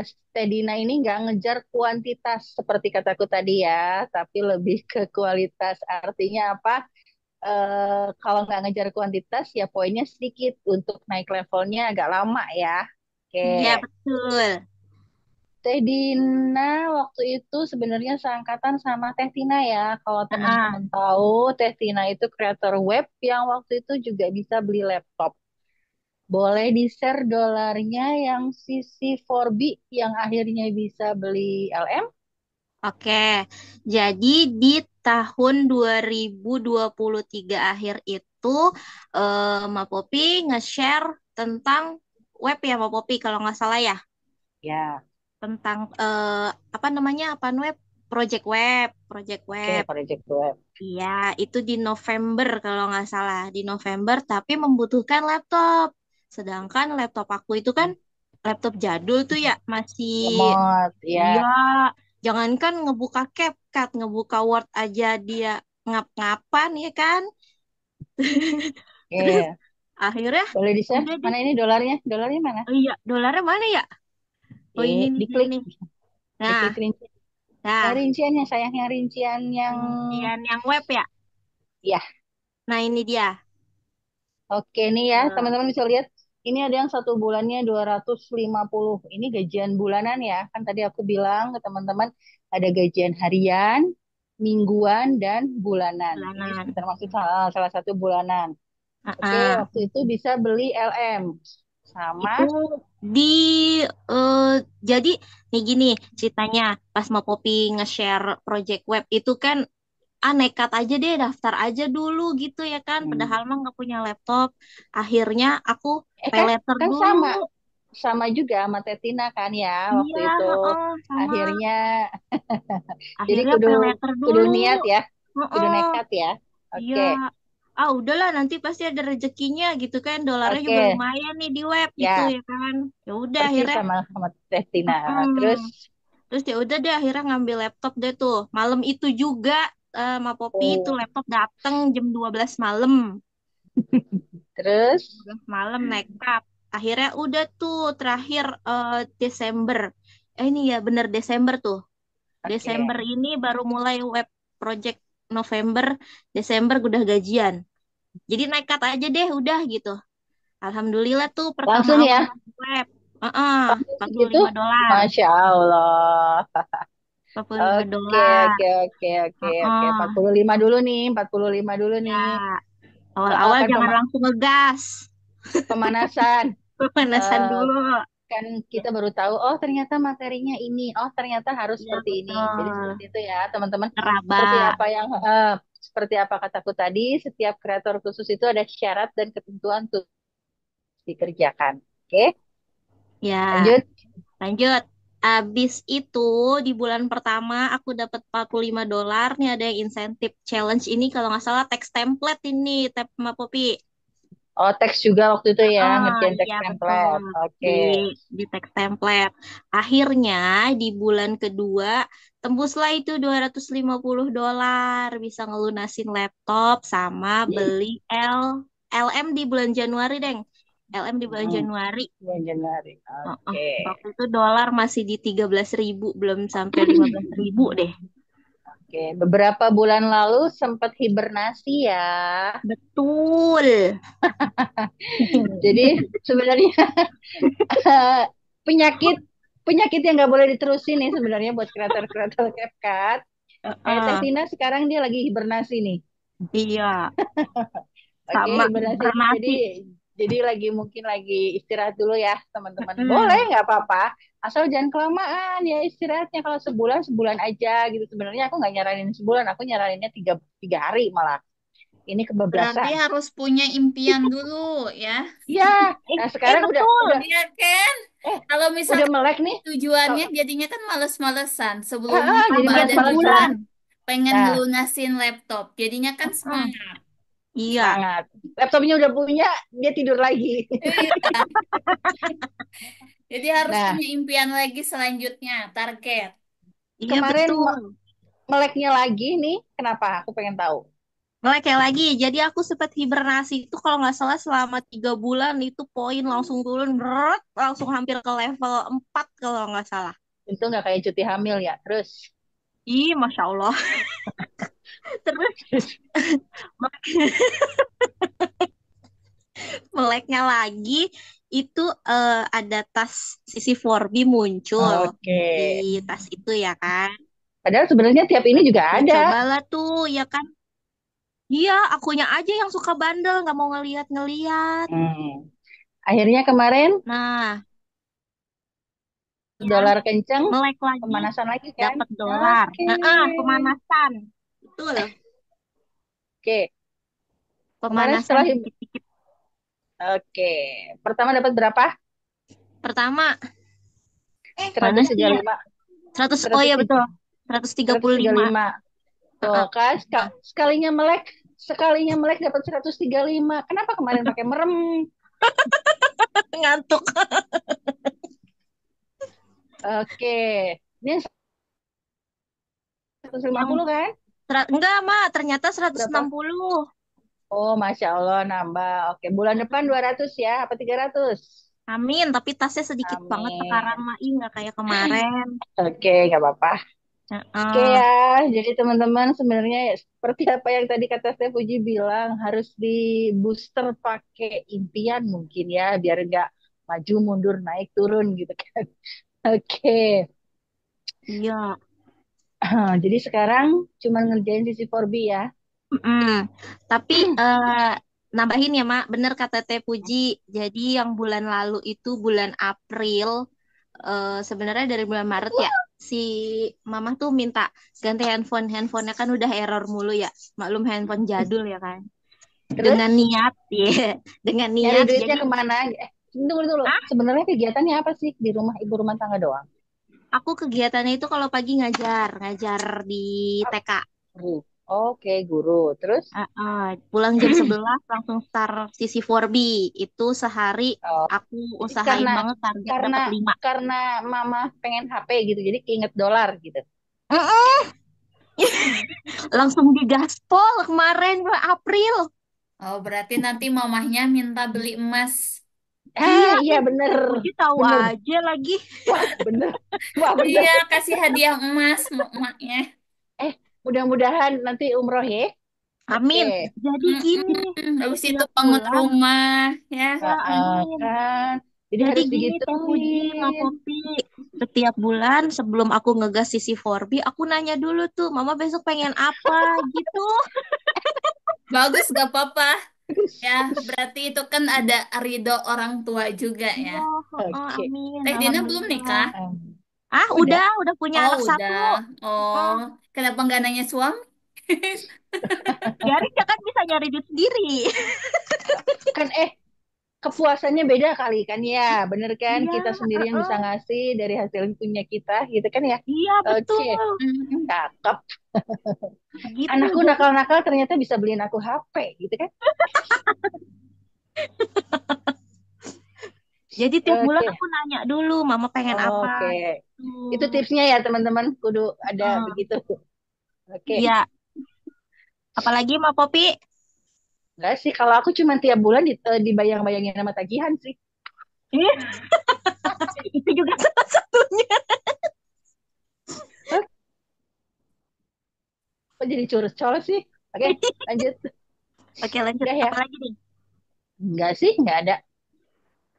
Stedina ini nggak ngejar kuantitas seperti kataku tadi ya, tapi lebih ke kualitas. Artinya apa? Kalau nggak ngejar kuantitas ya poinnya sedikit untuk naik levelnya agak lama ya. Oke.
Iya betul.
Teh Dina waktu itu sebenarnya seangkatan sama Teh Tina ya. Kalau
Heeh.
teman-teman tahu, Teh Tina itu kreator web yang waktu itu juga bisa beli laptop. Boleh di-share dolarnya yang CC4B yang akhirnya bisa beli LM?
Oke, jadi di tahun 2023 akhir itu Mbak Popi nge-share tentang web ya Mbak Popi kalau nggak salah ya.
Ya,
Tentang apa namanya, apa web? Project web, project
oke,
web.
project web.
Iya, itu di November kalau nggak salah. Di November, tapi membutuhkan laptop. Sedangkan laptop aku itu kan laptop jadul tuh ya, masih,
Lemot,
iya,
ya.
jangankan ngebuka CapCut, ngebuka Word aja dia ngap-ngapan ya kan. Terus
Oke,
akhirnya
boleh di-share?
udah deh.
Mana ini dolarnya? Dolarnya mana?
Oh iya, dolarnya mana ya? Oh ini nih, ini
Diklik,
nih. Nah,
diklik rincian. Yang
nah,
rinciannya, sayang, yang rincian yang...
rincian yang web ya.
Ya,
Nah ini dia.
oke nih ya,
Eh,
teman-teman bisa lihat. Ini ada yang satu bulannya 250. Ini gajian bulanan ya. Kan tadi aku bilang ke teman-teman ada gajian harian, mingguan, dan bulanan. Ini
bulanan.
termasuk salah satu bulanan. Oke,
Heeh.
waktu itu bisa beli LM. Sama,
Itu di eh, jadi nih gini ceritanya, pas mau Poppy nge-share project web itu kan, nekat aja deh daftar aja dulu gitu ya kan,
hmm.
padahal mah nggak punya laptop. Akhirnya aku pay
Kan,
letter
kan
dulu.
sama. Sama juga sama Tetina kan ya waktu
Iya,
itu.
heeh, sama.
Akhirnya, jadi
Akhirnya
kudu
pay letter
kudu
dulu.
niat ya, kudu
Heeh.
nekat ya.
Iya.
Oke,
Udahlah nanti pasti ada rezekinya gitu kan, dolarnya juga
oke.
lumayan nih di web gitu
Ya,
ya kan. Ya udah
persis
akhirnya.
sama Tetina. Terus,
Mm. Terus ya udah deh akhirnya ngambil laptop deh tuh. Malam itu juga sama Poppy itu
oh,
laptop dateng jam 12 malam.
terus,
12 malam nekat. Akhirnya udah tuh terakhir Desember. Ini ya bener Desember tuh.
oke.
Desember ini baru mulai web project November, Desember udah gajian. Jadi nekat aja deh udah gitu. Alhamdulillah tuh pertama
Langsung
awal
ya,
masuk web. Heeh,
langsung segitu.
45 dolar.
Masya Allah.
45
Oke,
dolar.
oke, oke, oke, oke.
Heeh.
45 dulu nih, 45 dulu
Ya,
nih.
awal-awal
Kan
jangan langsung ngegas.
pemanasan.
Pemanasan
Eh,
dulu.
kan kita baru tahu, oh ternyata materinya ini, oh ternyata harus
Iya
seperti ini. Jadi
betul.
seperti itu ya, teman-teman.
Ngeraba.
Seperti apa yang seperti apa kataku tadi, setiap kreator khusus itu ada syarat dan ketentuan untuk dikerjakan. Oke,
Ya,
lanjut.
lanjut. Abis itu di bulan pertama aku dapat 45 dolar. Nih ada yang insentif challenge ini kalau nggak salah teks template ini, tab sama Poppy.
Oh, teks juga waktu itu ya, ngerjain teks
Iya betul,
template. Oke.
di di teks template. Akhirnya di bulan kedua tembuslah itu 250 dolar, bisa ngelunasin laptop sama
Ih,
beli LM di bulan Januari, Deng. LM di bulan
hmm,
Januari.
bulan Januari.
Heeh.
Oke.
Waktu itu dolar masih di 13.000, belum sampai 15.000 deh.
Oke, beberapa bulan lalu sempat hibernasi ya.
Betul.
Jadi sebenarnya penyakit penyakit yang nggak boleh diterusin nih sebenarnya buat kreator-kreator CapCut. Kayak Teh
Heeh.
Tina sekarang dia lagi hibernasi nih.
Iya,
Oke,
sama
hibernasi. Jadi
hibernasi.
lagi mungkin lagi istirahat dulu ya, teman-teman. Boleh
Mm.
nggak apa-apa. Asal jangan kelamaan ya istirahatnya. Kalau sebulan sebulan aja gitu. Sebenarnya aku nggak nyaranin sebulan, aku nyaraninnya tiga hari malah. Ini
Berarti
kebablasan.
harus punya impian dulu ya.
Iya. Nah sekarang udah
Betul.
udah
Iya kan?
eh
Kalau
udah
misalkan
melek nih.
tujuannya
Kalau
jadinya kan males-malesan. Sebelumnya
jadi
coba ada
Sebulan.
tujuan pengen
Nah,
ngelunasin laptop. Jadinya kan
Mm.
semangat.
Iya,
semangat. Laptopnya udah punya, dia tidur lagi.
Iya. Jadi harus
Nah,
punya impian lagi selanjutnya, target.
Iya
kemarin
betul.
meleknya lagi nih. Kenapa? Aku pengen tahu.
Melek kayak lagi. Jadi aku sempat hibernasi itu kalau nggak salah selama 3 bulan itu poin langsung turun berat, langsung hampir ke level 4 kalau nggak salah.
Itu nggak kayak cuti hamil ya. Terus,
Ih, Masya Allah. Terus meleknya lagi itu ada tas sisi 4B muncul
oke.
di tas itu ya kan.
Padahal sebenarnya tiap ini juga
Aku
ada.
cobalah tuh ya kan. Iya, akunya aja yang suka bandel, nggak mau ngeliat-ngeliat.
Hmm. Akhirnya kemarin
Nah, ya
dolar kenceng,
melek lagi,
pemanasan lagi kan?
dapat dolar.
Oke.
Pemanasan. Betul,
Oke. Kemarin
pemanasan
setelah
dikit-dikit.
oke. Pertama dapat berapa?
Pertama, mana
Seratus
sih
tiga puluh
ya?
lima.
100, oh
100
ya betul, 135.
135. Tuh
Heeh,
kan sekalinya melek dapat 135. Kenapa kemarin pakai merem?
ngantuk.
Oke. Ini seratus lima
Yang
puluh kan?
enggak, Mak, ternyata seratus enam
Berapa?
puluh.
Oh, Masya Allah nambah. Oke, bulan depan 200 ya, apa 300?
Amin, tapi tasnya sedikit banget sekarang,
Amin.
Mak. Ih, nggak kayak kemarin.
Oke, nggak apa-apa. Oke
Heeh.
ya, jadi teman-teman sebenarnya ya, seperti apa yang tadi kata Stef Puji bilang, harus di booster pakai impian mungkin ya, biar nggak maju mundur naik turun gitu kan. Oke,
Iya.
jadi sekarang cuma ngerjain sisi 4B ya.
Mm. Tapi nambahin ya, Mak, bener kata Teh Puji. Jadi yang bulan lalu itu bulan April, sebenarnya dari bulan Maret ya, si Mama tuh minta ganti handphone. Handphonenya kan udah error mulu ya. Maklum handphone jadul ya kan.
Terus
Dengan niat, ya, dengan
nyari
niat.
duitnya
Jadi,
kemana? Tunggu dulu.
ah,
Sebenarnya kegiatannya apa sih di rumah ibu rumah tangga doang?
aku kegiatannya itu kalau pagi ngajar, ngajar di TK.
Guru. Oke, guru. Terus?
Pulang jam 11 langsung start sisi 4B. Itu sehari
Oh,
aku
jadi
usahain
karena
banget target
karena
dapat 5.
karena mama pengen HP gitu, jadi keinget dolar gitu.
Mm-mm. Langsung digaspol kemarin bulan April.
Oh, berarti nanti mamahnya minta beli emas.
Iya,
Iya bener,
Teh Puji tahu
bener.
aja lagi.
Wah bener, wah bener.
Iya, kasih hadiah emas emaknya.
Eh, mudah-mudahan nanti umroh ya. Oke.
Amin. Jadi gini,
Habis itu
setiap
bangun
bulan,
rumah, ya.
ya amin.
Kan, jadi
Jadi
harus
gini Teh Puji, Mak
digituin.
Popi, setiap bulan sebelum aku ngegas sisi 4B, aku nanya dulu tuh, Mama besok pengen apa gitu.
Bagus, gak apa-apa. Ya, berarti itu kan ada ridho orang tua juga ya.
Iya, heeh,
Oke.
amin,
Teh Dina belum
alhamdulillah.
nikah?
Ah,
Udah.
udah punya
Oh,
anak
udah.
satu.
Oh,
Heeh.
kenapa nggak nanya suami?
Biarin dia kan bisa nyari duit sendiri.
Kan kepuasannya beda kali kan ya, bener kan?
Iya,
Kita sendiri yang bisa
heeh.
ngasih dari hasil punya kita, gitu kan ya?
Iya,
Oke,
betul.
Hmm.
cakep.
Gitu.
Anakku
Jadi
nakal-nakal ternyata bisa beliin aku HP, gitu kan?
jadi tiap bulan
Oke,
aku nanya dulu, Mama pengen apa
oke.
gitu.
Itu tipsnya ya teman-teman, kudu ada
Heeh.
begitu. Oke,
Iya, apalagi Ma Popi?
enggak sih, kalau aku cuma tiap bulan dibayang-bayangin sama tagihan sih.
Ih, itu juga salah satunya.
Hah, kok jadi curcol sih? Oke, lanjut.
Oke, lanjut.
Udah ya?
Apalagi nih?
Enggak sih, enggak ada.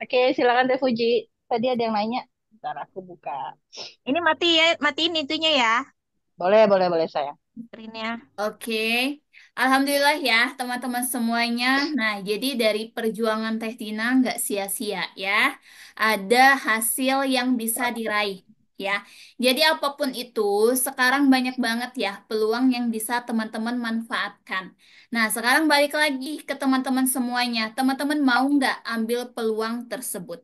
Oke, silakan Teh Fuji. Tadi ada yang nanya. Ntar aku buka.
Ini mati ya, matiin itunya ya.
Boleh, boleh, boleh sayang.
Screennya.
Oke, Alhamdulillah ya teman-teman semuanya. Nah, jadi dari perjuangan Teh Tina nggak sia-sia ya. Ada hasil yang bisa diraih ya. Jadi apapun itu, sekarang banyak banget ya peluang yang bisa teman-teman manfaatkan. Nah, sekarang balik lagi ke teman-teman semuanya. Teman-teman mau nggak ambil peluang tersebut?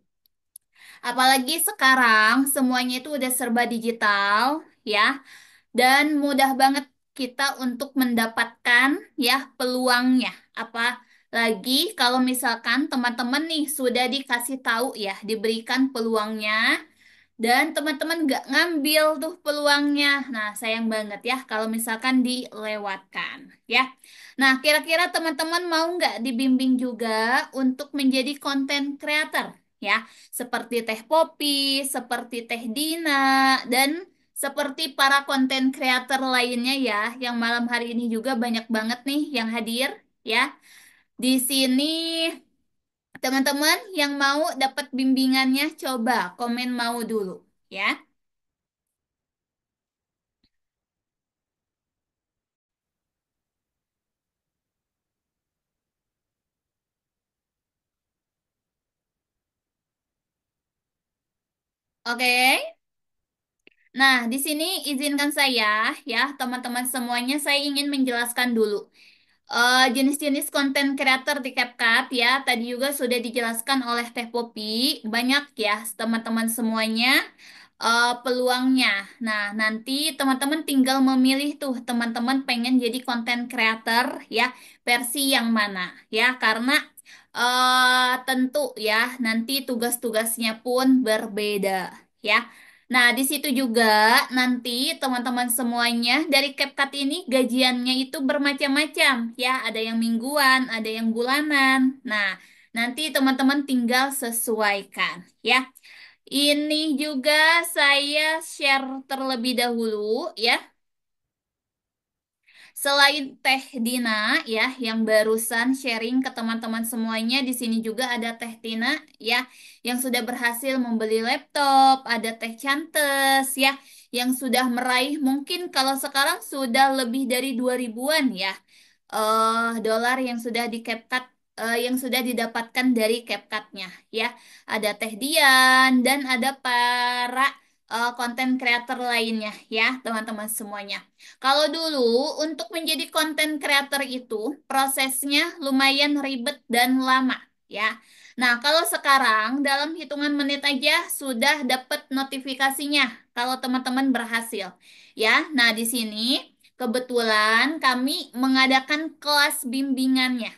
Apalagi sekarang semuanya itu udah serba digital ya. Dan mudah banget kita untuk mendapatkan ya peluangnya. Apalagi kalau misalkan teman-teman nih sudah dikasih tahu ya, diberikan peluangnya. dan teman-teman nggak ngambil tuh peluangnya. Nah, sayang banget ya kalau misalkan dilewatkan ya. Nah, kira-kira teman-teman mau nggak dibimbing juga untuk menjadi konten creator ya, seperti Teh Popi, seperti Teh Dina, dan seperti para konten creator lainnya ya, yang malam hari ini juga banyak banget nih yang hadir ya. Di sini teman-teman yang mau dapat bimbingannya coba komen mau dulu ya. Oke. Nah, di sini izinkan saya ya, teman-teman semuanya, saya ingin menjelaskan dulu. Jenis-jenis konten kreator di CapCut ya, tadi juga sudah dijelaskan oleh Teh Popi, banyak ya teman-teman semuanya peluangnya. Nah, nanti teman-teman tinggal memilih tuh, teman-teman pengen jadi konten kreator ya, versi yang mana ya, karena tentu ya, nanti tugas-tugasnya pun berbeda ya. Nah, di situ juga nanti teman-teman semuanya dari CapCut ini gajiannya itu bermacam-macam ya, ada yang mingguan, ada yang bulanan. Nah, nanti teman-teman tinggal sesuaikan ya. Ini juga saya share terlebih dahulu ya. Selain Teh Dina ya yang barusan sharing ke teman-teman semuanya, di sini juga ada Teh Tina ya yang sudah berhasil membeli laptop, ada Teh Cantes ya yang sudah meraih mungkin kalau sekarang sudah lebih dari 2000-an ya dolar yang sudah di CapCut yang sudah didapatkan dari CapCut-nya ya. Ada Teh Dian dan ada para konten creator lainnya ya, teman-teman semuanya. Kalau dulu untuk menjadi konten creator itu prosesnya lumayan ribet dan lama ya. Nah, kalau sekarang dalam hitungan menit aja sudah dapat notifikasinya kalau teman-teman berhasil ya. Nah, di sini kebetulan kami mengadakan kelas bimbingannya.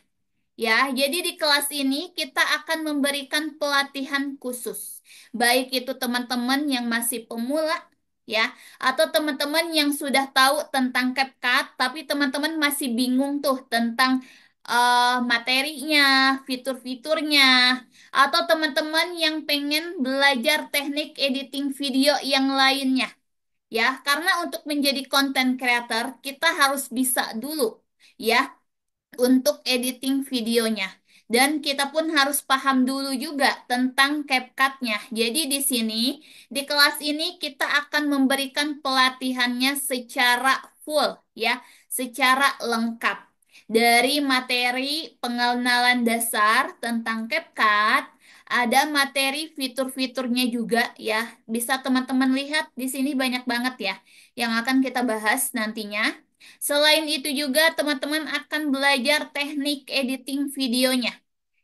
Ya, jadi di kelas ini kita akan memberikan pelatihan khusus. Baik itu teman-teman yang masih pemula, ya, atau teman-teman yang sudah tahu tentang CapCut, tapi teman-teman masih bingung tuh tentang materinya, fitur-fiturnya, atau teman-teman yang pengen belajar teknik editing video yang lainnya. Ya, karena untuk menjadi content creator, kita harus bisa dulu, ya untuk editing videonya. Dan kita pun harus paham dulu juga tentang CapCut-nya. Jadi di sini, di kelas ini kita akan memberikan pelatihannya secara full ya, secara lengkap. Dari materi pengenalan dasar tentang CapCut, ada materi fitur-fiturnya juga ya. Bisa teman-teman lihat di sini banyak banget ya yang akan kita bahas nantinya. Selain itu juga teman-teman akan belajar teknik editing videonya.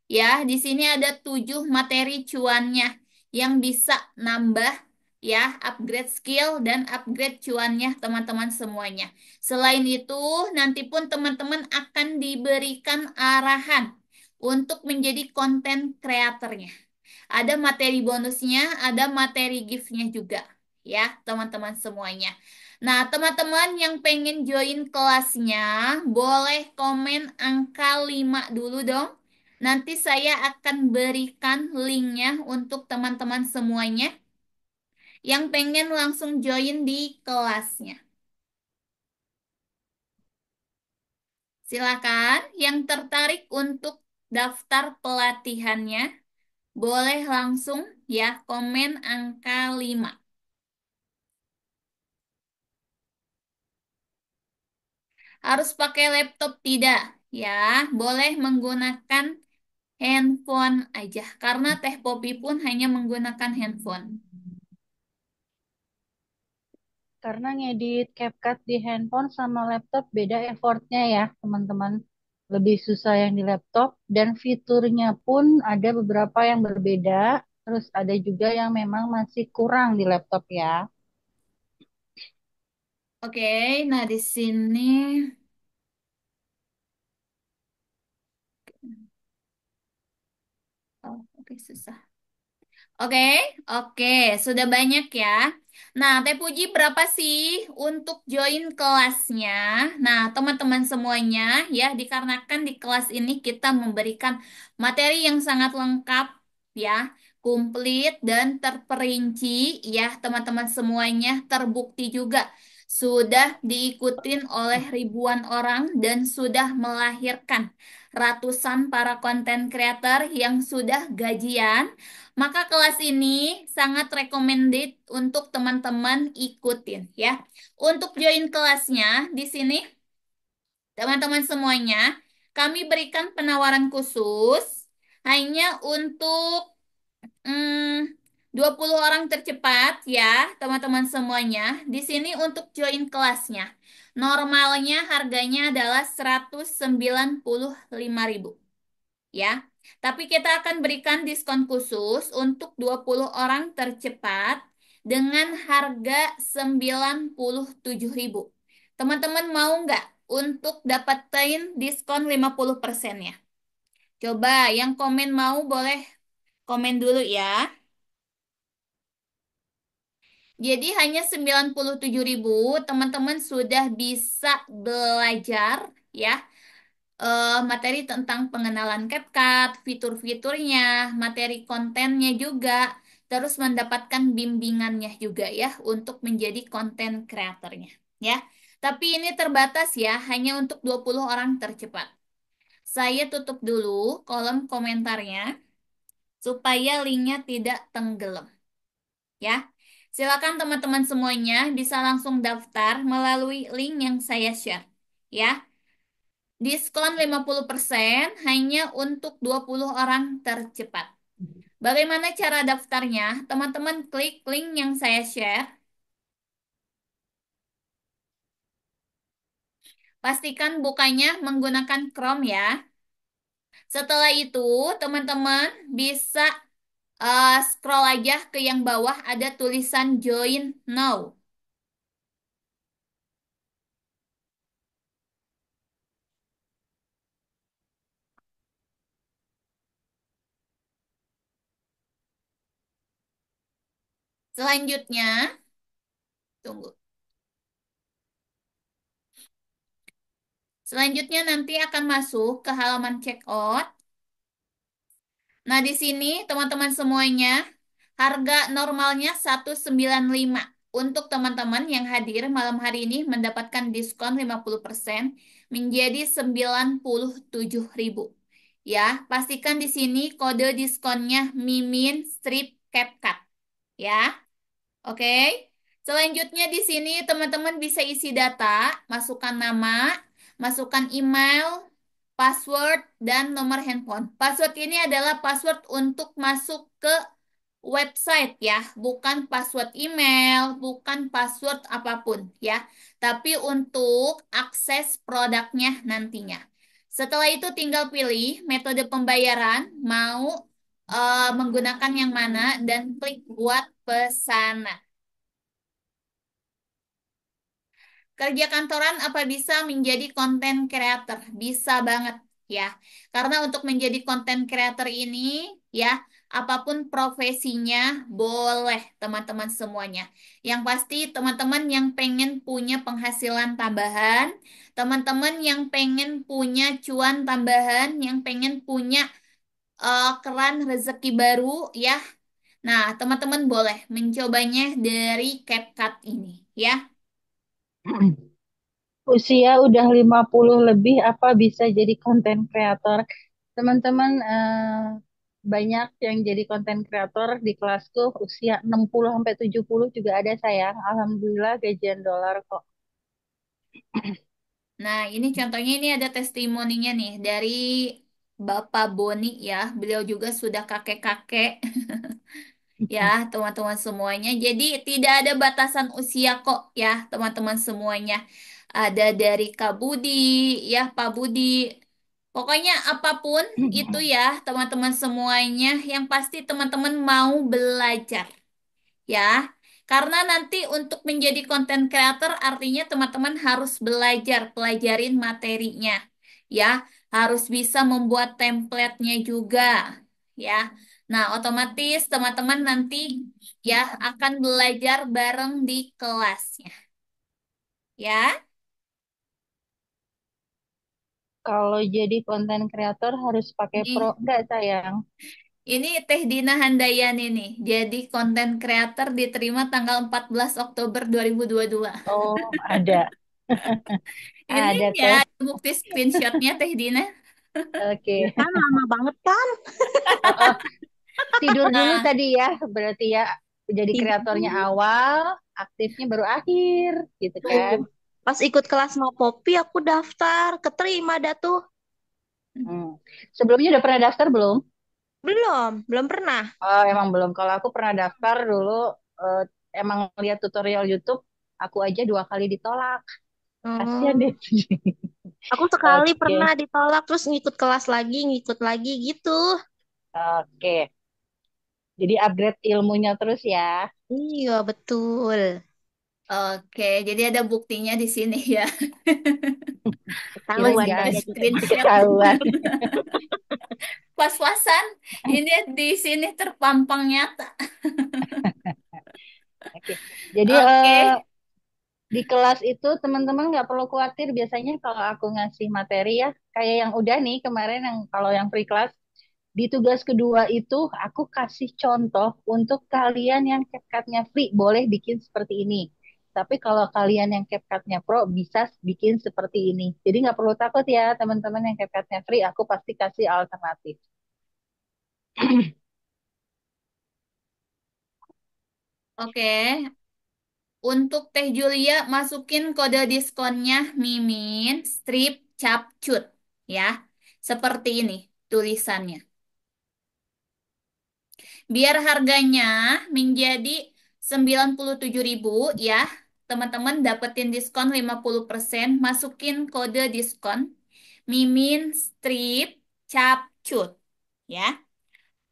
Ya, di sini ada 7 materi cuannya yang bisa nambah ya, upgrade skill dan upgrade cuannya teman-teman semuanya. Selain itu, nanti pun teman-teman akan diberikan arahan untuk menjadi konten kreatornya. Ada materi bonusnya, ada materi gift-nya juga. Ya, teman-teman semuanya. Nah, teman-teman yang pengen join kelasnya, boleh komen angka 5 dulu dong. Nanti saya akan berikan linknya untuk teman-teman semuanya yang pengen langsung join di kelasnya. Silakan yang tertarik untuk daftar pelatihannya, boleh langsung ya komen angka 5. Harus pakai laptop tidak? Ya, boleh menggunakan handphone aja. Karena Teh Popi pun hanya menggunakan handphone.
Karena ngedit CapCut di handphone sama laptop beda effortnya ya, teman-teman. Lebih susah yang di laptop dan fiturnya pun ada beberapa yang berbeda. Terus ada juga yang memang masih kurang di laptop ya.
Oke, nah di sini oh, oke susah. Oke, oke, sudah banyak ya. Nah, Teh Puji berapa sih untuk join kelasnya? Nah, teman-teman semuanya ya, dikarenakan di kelas ini kita memberikan materi yang sangat lengkap ya, komplit dan terperinci ya, teman-teman semuanya terbukti juga sudah diikutin oleh ribuan orang dan sudah melahirkan ratusan para konten creator yang sudah gajian, maka kelas ini sangat recommended untuk teman-teman ikutin ya. Untuk join kelasnya di sini teman-teman semuanya, kami berikan penawaran khusus hanya untuk 20 orang tercepat ya, teman-teman semuanya. Di sini untuk join kelasnya. Normalnya harganya adalah 195.000 ya. Tapi kita akan berikan diskon khusus untuk 20 orang tercepat dengan harga 97.000. Teman-teman mau nggak untuk dapetin diskon 50%-nya? Coba yang komen mau boleh komen dulu ya. Jadi hanya 97.000 teman-teman sudah bisa belajar ya, materi tentang pengenalan CapCut, fitur-fiturnya, materi kontennya juga, terus mendapatkan bimbingannya juga ya untuk menjadi konten kreatornya ya. Tapi ini terbatas ya, hanya untuk 20 orang tercepat. Saya tutup dulu kolom komentarnya supaya linknya tidak tenggelam ya. Silakan teman-teman semuanya bisa langsung daftar melalui link yang saya share ya. Diskon 50% hanya untuk 20 orang tercepat. Bagaimana cara daftarnya? Teman-teman klik link yang saya share. Pastikan bukanya menggunakan Chrome ya. Setelah itu, teman-teman bisa scroll aja ke yang bawah ada tulisan Join Now. Selanjutnya, tunggu. Selanjutnya nanti akan masuk ke halaman checkout. Nah, di sini teman-teman semuanya, harga normalnya 195. Untuk teman-teman yang hadir malam hari ini mendapatkan diskon 50% menjadi 97.000. Ya, pastikan di sini kode diskonnya Mimin Strip CapCut. Ya, oke. Selanjutnya di sini teman-teman bisa isi data, masukkan nama, masukkan email, password, dan nomor handphone. Password ini adalah password untuk masuk ke website ya, bukan password email, bukan password apapun ya, tapi untuk akses produknya nantinya. Setelah itu tinggal pilih metode pembayaran, mau menggunakan yang mana dan klik buat pesanan. Kerja kantoran apa bisa menjadi konten creator? Bisa banget ya. Karena untuk menjadi konten creator ini ya, apapun profesinya boleh teman-teman semuanya. Yang pasti teman-teman yang pengen punya penghasilan tambahan, teman-teman yang pengen punya cuan tambahan, yang pengen punya keran rezeki baru ya. Nah, teman-teman boleh mencobanya dari CapCut ini ya.
Usia udah 50 lebih apa bisa jadi konten kreator? Teman-teman, banyak yang jadi konten kreator di kelasku usia 60 sampai 70 juga ada sayang. Alhamdulillah gajian dolar kok.
Nah, ini contohnya ini ada testimoninya nih dari Bapak Boni ya. Beliau juga sudah kakek-kakek ya, teman-teman semuanya. Jadi tidak ada batasan usia kok ya, teman-teman semuanya. Ada dari Kak Budi ya, Pak Budi. Pokoknya apapun itu ya, teman-teman semuanya. Yang pasti teman-teman mau belajar ya. Karena nanti untuk menjadi konten creator artinya teman-teman harus belajar, pelajarin materinya. Ya, harus bisa membuat template-nya juga. Ya. Nah, otomatis teman-teman nanti ya akan belajar bareng di kelasnya. Ya,
Kalau jadi konten kreator harus pakai pro
ini
enggak sayang?
ini Teh Dina Handayani nih. Jadi konten creator diterima tanggal 14 Oktober 2022.
Oh, ada.
Ini
Ada
ya
Teh.
bukti screenshotnya Teh Dina.
Ya
Oke.
kan lama banget kan?
Oh, oh. Tidur dulu
Nah,
tadi ya, berarti ya jadi kreatornya
Tidur.
awal, aktifnya baru akhir, gitu kan?
Tuh. Pas ikut kelas mau Popi aku daftar, keterima dah tuh.
Hmm. Sebelumnya udah pernah daftar belum?
Belum pernah.
Oh, emang belum. Kalau aku pernah daftar dulu, eh, emang lihat tutorial YouTube, aku aja 2 kali ditolak. Kasian deh.
Oh, aku sekali pernah
Oke,
ditolak terus ngikut lagi gitu.
oke. Jadi upgrade ilmunya terus ya.
Iya, betul.
oke, jadi ada buktinya di sini ya.
Kirain
Ketahuan
nggak
dah
Di
jadi
ada
screenshot
ketahuan.
pas-pasan. Ini di sini terpampang nyata.
Oke. Jadi
Oke.
di kelas itu teman-teman nggak perlu khawatir. Biasanya kalau aku ngasih materi ya, kayak yang udah nih kemarin yang kalau yang free class, di tugas kedua itu aku kasih contoh untuk kalian yang CapCut-nya free, boleh bikin seperti ini. Tapi kalau kalian yang CapCut-nya pro, bisa bikin seperti ini. Jadi nggak perlu takut ya teman-teman yang CapCut-nya free, aku pasti kasih alternatif.
Oke, untuk Teh Julia masukin kode diskonnya Mimin strip capcut ya. Seperti ini tulisannya. Biar harganya menjadi 97.000 ya. Teman-teman dapetin diskon 50%, masukin kode diskon Mimin strip capcut ya.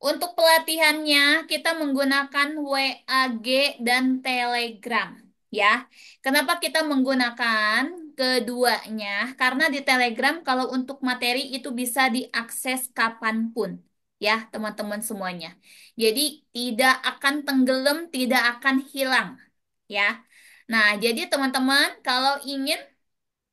Untuk pelatihannya, kita menggunakan WAG dan Telegram, ya. Kenapa kita menggunakan keduanya? Karena di Telegram, kalau untuk materi itu bisa diakses kapanpun, ya, teman-teman semuanya. Jadi, tidak akan tenggelam, tidak akan hilang, ya. Nah, jadi teman-teman, kalau ingin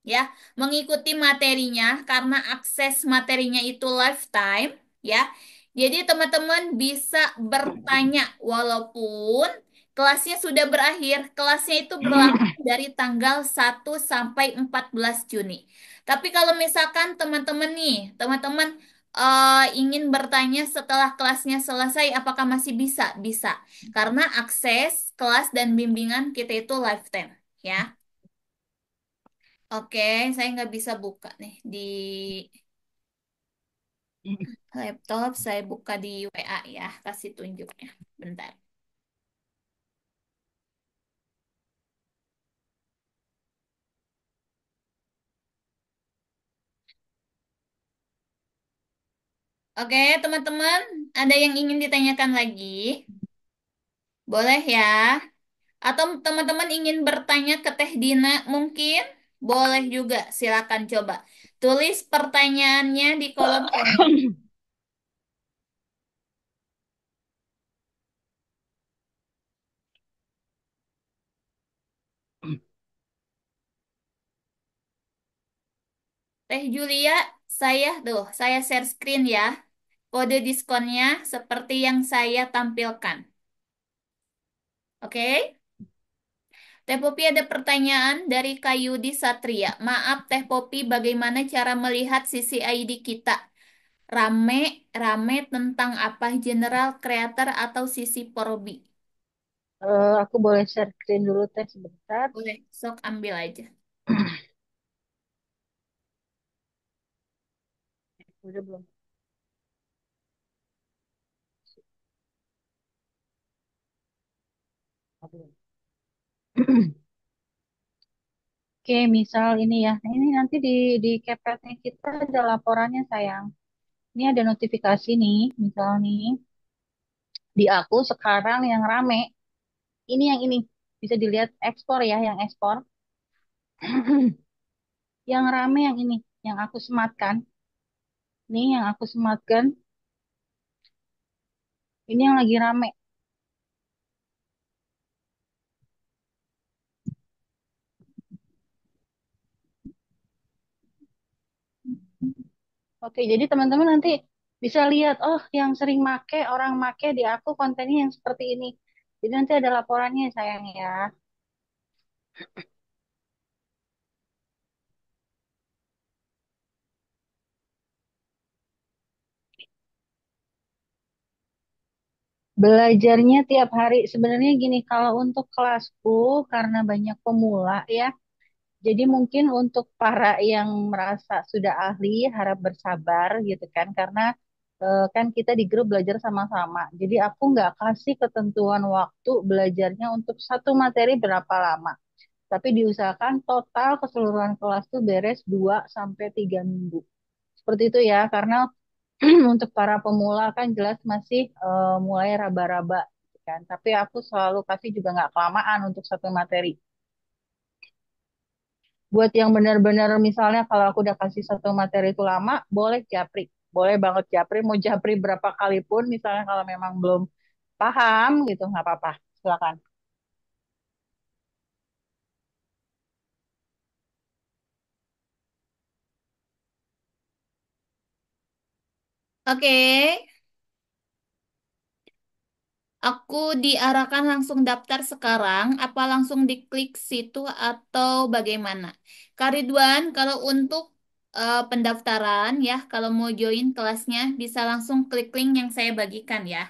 ya mengikuti materinya karena akses materinya itu lifetime ya. Jadi teman-teman bisa bertanya walaupun kelasnya sudah berakhir. Kelasnya itu berlangsung dari tanggal 1 sampai 14 Juni. Tapi kalau misalkan teman-teman nih, teman-teman ingin bertanya setelah kelasnya selesai, apakah masih bisa? Bisa. Karena akses kelas dan bimbingan kita itu lifetime ya. Oke, saya nggak bisa buka nih di laptop. Saya buka di WA ya, kasih tunjuknya. Bentar. Oke, teman-teman, ada yang ingin ditanyakan lagi? Boleh ya. Atau teman-teman ingin bertanya ke Teh Dina mungkin? Boleh juga, silakan coba. Tulis pertanyaannya di kolom komen. Teh Julia, saya share screen ya. Kode diskonnya seperti yang saya tampilkan. Oke? Teh Popi ada pertanyaan dari Kayudi Satria. Maaf Teh Popi, bagaimana cara melihat sisi ID kita? Rame, rame tentang apa? General, creator, atau sisi Porobi?
Aku boleh share screen dulu teh sebentar.
Boleh, sok ambil aja.
Udah belum? Oh, belum. Oke, misal ini ya. Ini nanti di CapCut-nya kita ada laporannya sayang. Ini ada notifikasi nih, misal nih. Di aku sekarang yang rame. Ini yang ini. Bisa dilihat ekspor ya, yang ekspor. Yang rame yang ini. Yang aku sematkan. Nih yang aku sematkan. Ini yang lagi rame. Oke, jadi teman-teman nanti bisa lihat, oh yang sering make, orang make di aku kontennya yang seperti ini. Jadi nanti ada laporannya sayang ya. Belajarnya tiap hari. Sebenarnya gini, kalau untuk kelasku karena banyak pemula ya, jadi mungkin untuk para yang merasa sudah ahli harap bersabar gitu kan, karena kan kita di grup belajar sama-sama. Jadi aku nggak kasih ketentuan waktu belajarnya untuk satu materi berapa lama. Tapi diusahakan total keseluruhan kelas tuh beres 2 sampai 3 minggu. Seperti itu ya, karena untuk para pemula kan jelas masih mulai raba-raba gitu kan. Tapi aku selalu kasih juga nggak kelamaan untuk satu materi. Buat yang benar-benar misalnya kalau aku udah kasih satu materi itu lama, boleh japri. Boleh banget japri, mau japri berapa kali pun misalnya kalau memang belum paham gitu nggak apa-apa. Silakan.
Oke, aku diarahkan langsung daftar sekarang, apa langsung diklik situ atau bagaimana? Kak Ridwan, kalau untuk pendaftaran ya, kalau mau join kelasnya bisa langsung klik link yang saya bagikan ya.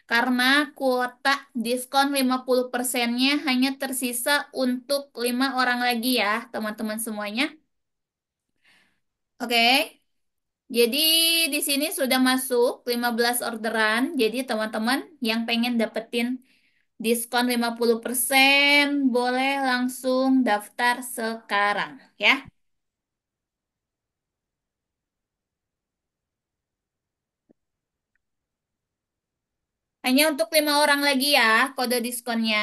Karena kuota diskon 50%-nya hanya tersisa untuk 5 orang lagi ya, teman-teman semuanya. Oke. Jadi di sini sudah masuk 15 orderan. Jadi teman-teman yang pengen dapetin diskon 50% boleh langsung daftar sekarang ya. Hanya untuk 5 orang lagi ya kode diskonnya.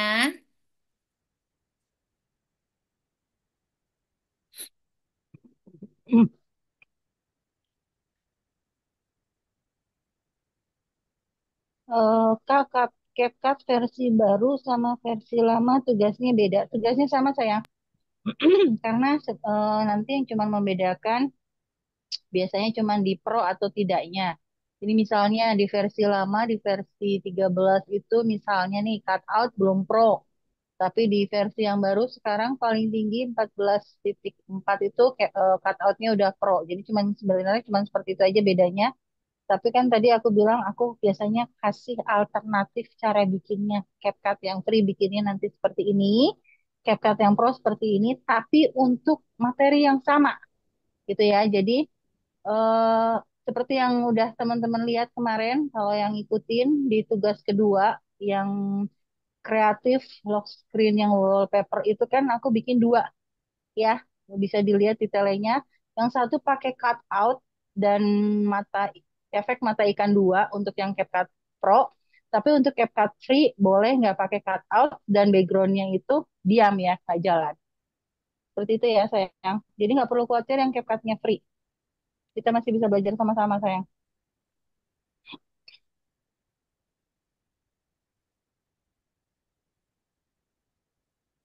CapCut versi baru sama versi lama tugasnya beda. Tugasnya sama sayang, karena nanti yang cuma membedakan biasanya cuma di pro atau tidaknya. Jadi misalnya di versi lama, di versi 13 itu misalnya nih cut out belum pro. Tapi di versi yang baru sekarang paling tinggi 14,4 itu cut outnya udah pro. Jadi cuman sebenarnya cuma seperti itu aja bedanya. Tapi kan tadi aku bilang aku biasanya kasih alternatif cara bikinnya. CapCut yang free bikinnya nanti seperti ini. CapCut yang pro seperti ini. Tapi untuk materi yang sama gitu ya. Jadi eh, seperti yang udah teman-teman lihat kemarin, kalau yang ikutin di tugas kedua yang kreatif lock screen yang wallpaper itu kan aku bikin dua ya, bisa dilihat detailnya. Yang satu pakai cutout dan mata efek mata ikan dua untuk yang CapCut Pro, tapi untuk CapCut Free boleh nggak pakai cutout dan backgroundnya itu diam ya, nggak jalan. Seperti itu ya sayang. Jadi nggak perlu khawatir yang CapCutnya free. Kita masih bisa belajar sama-sama sayang.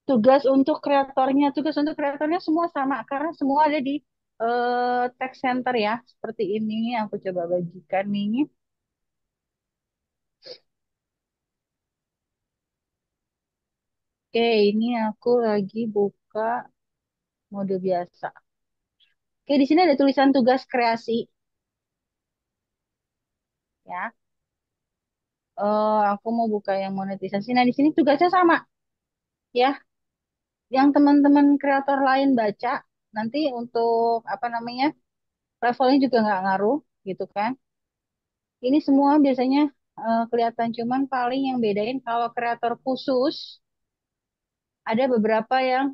Tugas untuk kreatornya semua sama karena semua ada di text center ya. Seperti ini, aku coba bagikan nih. Oke, ini aku lagi buka mode biasa. Oke, di sini ada tulisan tugas kreasi ya. Aku mau buka yang monetisasi. Nah, di sini tugasnya sama ya. Yang teman-teman kreator lain baca nanti untuk apa namanya levelnya juga nggak ngaruh gitu kan. Ini semua biasanya kelihatan cuman paling yang bedain kalau kreator khusus ada beberapa yang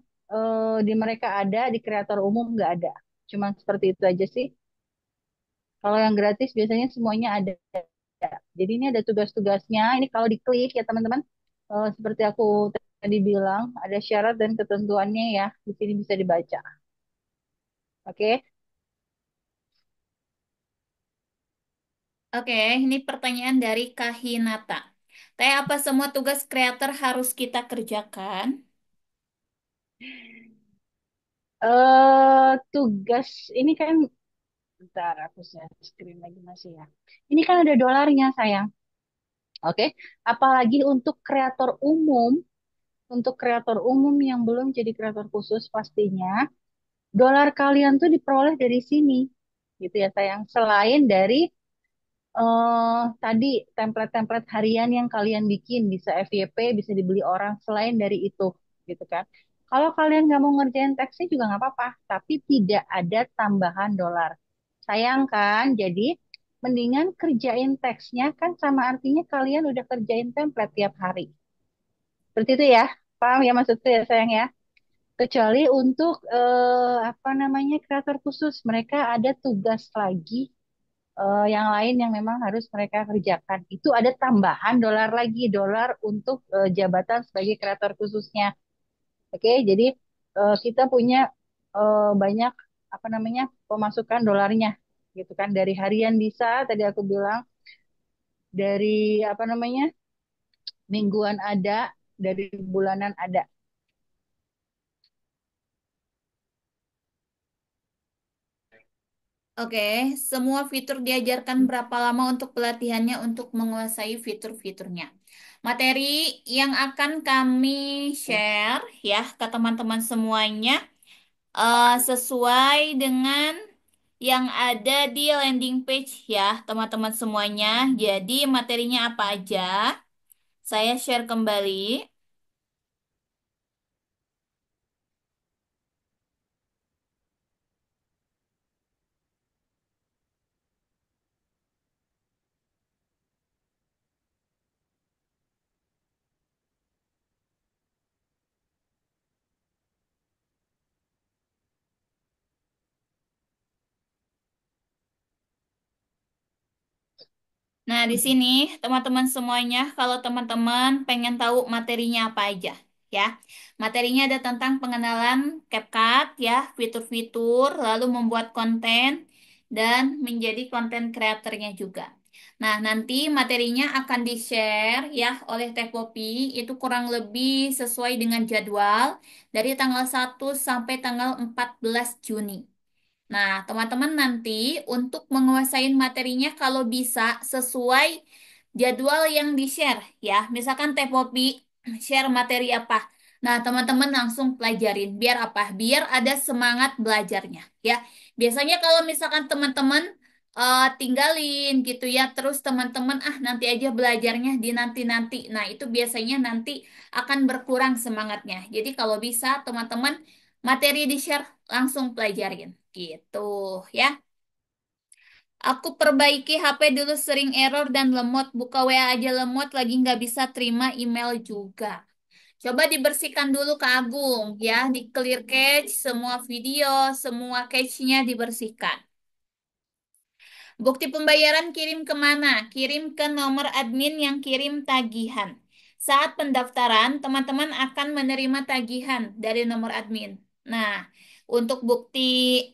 di mereka ada di kreator umum nggak ada. Cuman seperti itu aja sih. Kalau yang gratis biasanya semuanya ada. Jadi ini ada tugas-tugasnya. Ini kalau diklik ya teman-teman, seperti aku tadi bilang, ada syarat dan ketentuannya ya. Di sini bisa dibaca. Oke. Oke, ini pertanyaan dari Kahinata. Teh, apa semua tugas kreator harus kita kerjakan?
Tugas ini kan, bentar aku share screen lagi masih ya. Ini kan ada dolarnya sayang. Oke, apalagi untuk kreator umum yang belum jadi kreator khusus pastinya dolar kalian tuh diperoleh dari sini, gitu ya sayang. Selain dari tadi template-template harian yang kalian bikin, bisa FYP, bisa dibeli orang. Selain dari itu, gitu kan. Kalau kalian nggak mau ngerjain teksnya juga nggak apa-apa, tapi tidak ada tambahan dolar. Sayang kan? Jadi mendingan kerjain teksnya kan sama artinya kalian udah kerjain template tiap hari. Seperti itu ya. Paham ya maksudnya ya sayang ya? Kecuali untuk apa namanya kreator khusus, mereka ada tugas lagi yang lain yang memang harus mereka kerjakan. Itu ada tambahan dolar lagi, dolar untuk jabatan sebagai kreator khususnya. Oke, jadi kita punya banyak apa namanya pemasukan dolarnya, gitu kan? Dari harian bisa, tadi aku bilang, dari apa namanya mingguan ada, dari bulanan ada.
Oke, semua fitur diajarkan berapa lama untuk pelatihannya untuk menguasai fitur-fiturnya. Materi yang akan kami share ya ke teman-teman semuanya sesuai dengan yang ada di landing page ya, teman-teman semuanya. Jadi materinya apa aja? Saya share kembali. Nah, di sini teman-teman semuanya, kalau teman-teman pengen tahu materinya apa aja, ya. Materinya ada tentang pengenalan CapCut, ya, fitur-fitur, lalu membuat konten, dan menjadi konten kreatornya juga. Nah, nanti materinya akan di-share, ya, oleh Teh Popi, itu kurang lebih sesuai dengan jadwal, dari tanggal 1 sampai tanggal 14 Juni. Nah, teman-teman nanti untuk menguasain materinya kalau bisa sesuai jadwal yang di-share ya. Misalkan Teh Popi share materi apa. Nah, teman-teman langsung pelajarin. Biar apa? Biar ada semangat belajarnya ya. Biasanya kalau misalkan teman-teman tinggalin gitu ya, terus teman-teman nanti aja belajarnya di nanti-nanti. Nah, itu biasanya nanti akan berkurang semangatnya. Jadi kalau bisa teman-teman materi di-share langsung pelajarin gitu ya. Aku perbaiki HP dulu sering error dan lemot. Buka WA aja lemot lagi nggak bisa terima email juga. Coba dibersihkan dulu ke Agung ya. Di clear cache semua video, semua cache-nya dibersihkan. Bukti pembayaran kirim kemana? Kirim ke nomor admin yang kirim tagihan. Saat pendaftaran, teman-teman akan menerima tagihan dari nomor admin. Nah, untuk bukti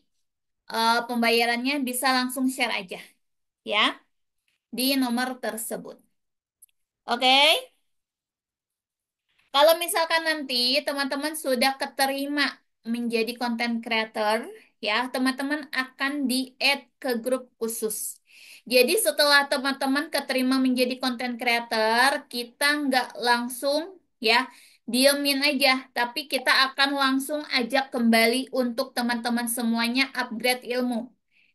pembayarannya bisa langsung share aja ya di nomor tersebut. Oke? Kalau misalkan nanti teman-teman sudah keterima menjadi content creator, ya, teman-teman akan di-add ke grup khusus. Jadi setelah teman-teman keterima menjadi content creator, kita nggak langsung ya diemin aja, tapi kita akan langsung ajak kembali untuk teman-teman semuanya upgrade ilmu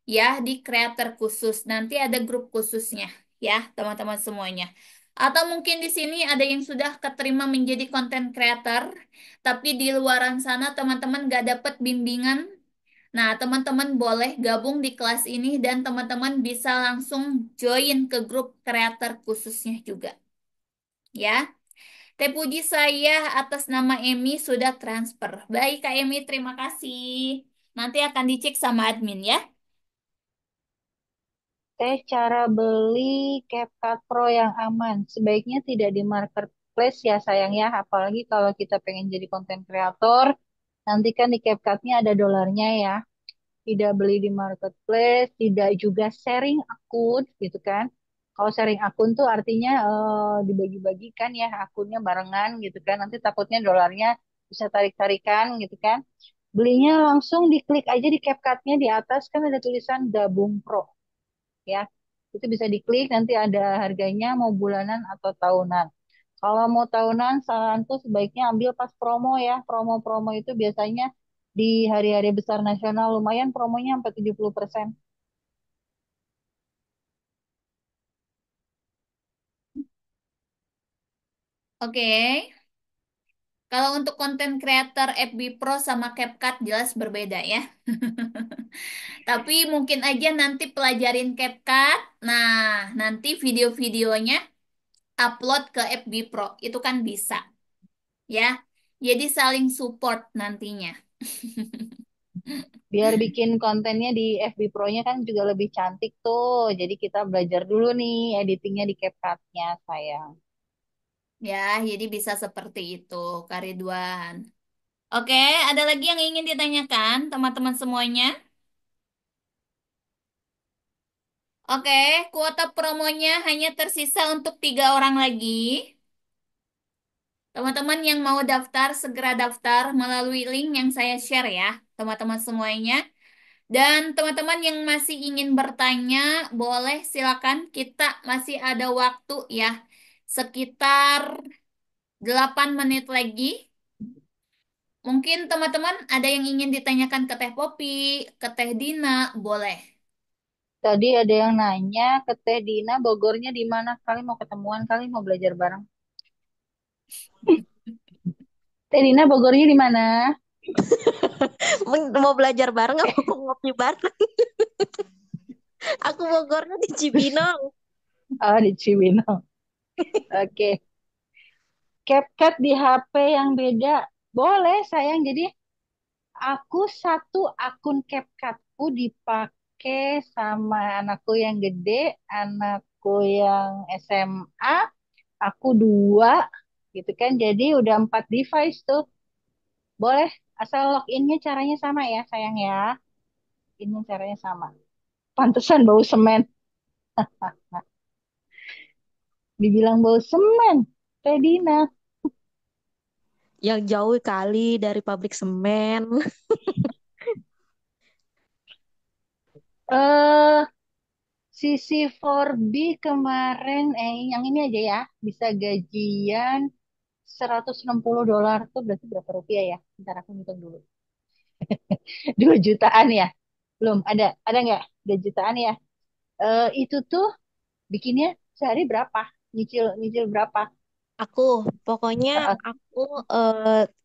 ya di creator khusus. Nanti ada grup khususnya ya teman-teman semuanya. Atau mungkin di sini ada yang sudah keterima menjadi content creator, tapi di luaran sana teman-teman gak dapat bimbingan. Nah, teman-teman boleh gabung di kelas ini dan teman-teman bisa langsung join ke grup creator khususnya juga. Ya, Teh Puji saya atas nama Emi sudah transfer. Baik, Kak Emi, terima kasih. Nanti akan dicek sama admin ya.
Cara beli CapCut Pro yang aman. Sebaiknya tidak di marketplace ya sayang ya. Apalagi kalau kita pengen jadi konten kreator. Nanti kan di CapCut-nya ada dolarnya ya. Tidak beli di marketplace, tidak juga sharing akun gitu kan. Kalau sharing akun tuh artinya dibagi-bagikan ya akunnya barengan gitu kan. Nanti takutnya dolarnya bisa tarik-tarikan gitu kan. Belinya langsung diklik aja di CapCut-nya di atas kan ada tulisan gabung Pro ya. Itu bisa diklik nanti ada harganya mau bulanan atau tahunan. Kalau mau tahunan saranku sebaiknya ambil pas promo ya. Promo-promo itu biasanya di hari-hari besar nasional lumayan promonya sampai 70%.
Oke. Kalau untuk konten creator FB Pro sama CapCut jelas berbeda ya. Tapi mungkin aja nanti pelajarin CapCut. Nah, nanti video-videonya upload ke FB Pro. Itu kan bisa ya. Jadi saling support nantinya.
Biar bikin kontennya di FB Pro-nya kan juga lebih cantik tuh. Jadi kita belajar dulu nih editingnya di CapCut-nya, sayang.
Ya, jadi bisa seperti itu, Kak Ridwan. Oke, ada lagi yang ingin ditanyakan, teman-teman semuanya? Oke, kuota promonya hanya tersisa untuk 3 orang lagi. Teman-teman yang mau daftar, segera daftar melalui link yang saya share ya, teman-teman semuanya. Dan teman-teman yang masih ingin bertanya, boleh silakan kita masih ada waktu ya, sekitar 8 menit lagi. Mungkin teman-teman ada yang ingin ditanyakan ke Teh Popi, ke Teh Dina, boleh.
Tadi ada yang nanya ke Teh Dina, Bogornya di mana? Kali mau ketemuan, kali mau belajar bareng. Teh Dina, Bogornya di mana?
Mau belajar bareng apa mau ngopi bareng? Aku Bogornya di Cibinong.
Oh, di Cibinong. Oke. CapCut di HP yang beda. Boleh, sayang. Jadi aku satu akun CapCutku dipakai sama anakku yang gede, anakku yang SMA, aku dua, gitu kan. Jadi udah 4 device tuh. Boleh, asal loginnya caranya sama ya, sayang ya. Ini caranya sama. Pantesan bau semen. Dibilang bau semen. Teh Dina.
Yang jauh kali dari pabrik semen.
Eh, Sisi 4B kemarin, yang ini aja ya, bisa gajian $160 tuh berarti berapa rupiah ya? Bentar aku hitung dulu. 2 jutaan ya? Belum, ada nggak? 2 jutaan ya? Itu tuh bikinnya sehari berapa? Nyicil, nyicil berapa?
Aku, pokoknya aku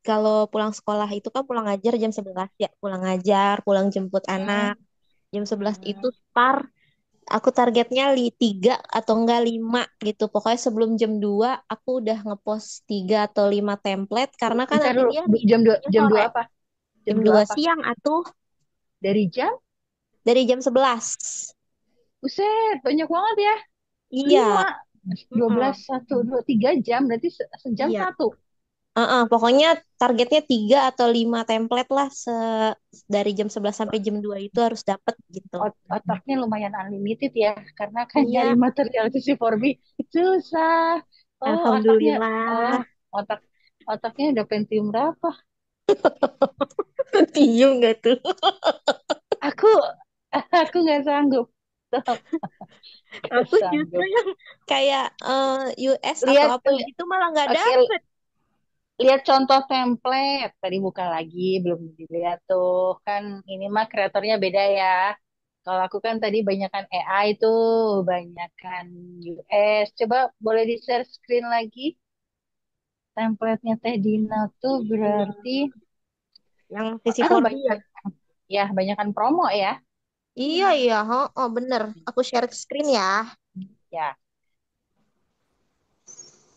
kalau pulang sekolah itu kan pulang ngajar jam 11 ya. Pulang ngajar, pulang jemput
Hmm,
anak. Jam 11 itu
hmm.
aku targetnya 3 atau enggak 5 gitu. Pokoknya sebelum jam 2 aku udah ngepost 3 atau 5 template karena kan
Bentar
nanti
dulu,
dia
jam
meetingnya
jam 2
sore.
apa? Jam
Jam
2
2
apa?
siang atuh
Dari jam?
dari jam 11.
Buset, banyak banget ya.
Iya.
5,
Mm-mm.
12, 1, 2, 3 jam. Berarti sejam
Iya.
satu.
Pokoknya targetnya 3 atau 5 template lah dari jam 11 sampai jam 2 itu harus dapet gitu.
Otaknya lumayan unlimited ya. Karena kan nyari
Iya,
material CC 4B susah. Oh, otaknya, oh,
alhamdulillah.
otak otaknya udah Pentium berapa?
Tium gak tuh?
Aku, aku nggak sanggup. Nggak
Aku justru
sanggup.
yang kayak US atau
Lihat,
apa gitu malah nggak
oke,
dapet.
lihat contoh template. Tadi buka lagi, belum dilihat tuh. Kan ini mah kreatornya beda ya. Kalau aku kan tadi banyakan AI tuh, banyakan US. Coba boleh di-share screen lagi. Templatenya Teh Dina tuh berarti
Yang sisi 4B ya.
banyak ya, banyakan promo ya.
Iya, iya, oh, bener. Aku share screen ya.
Ya,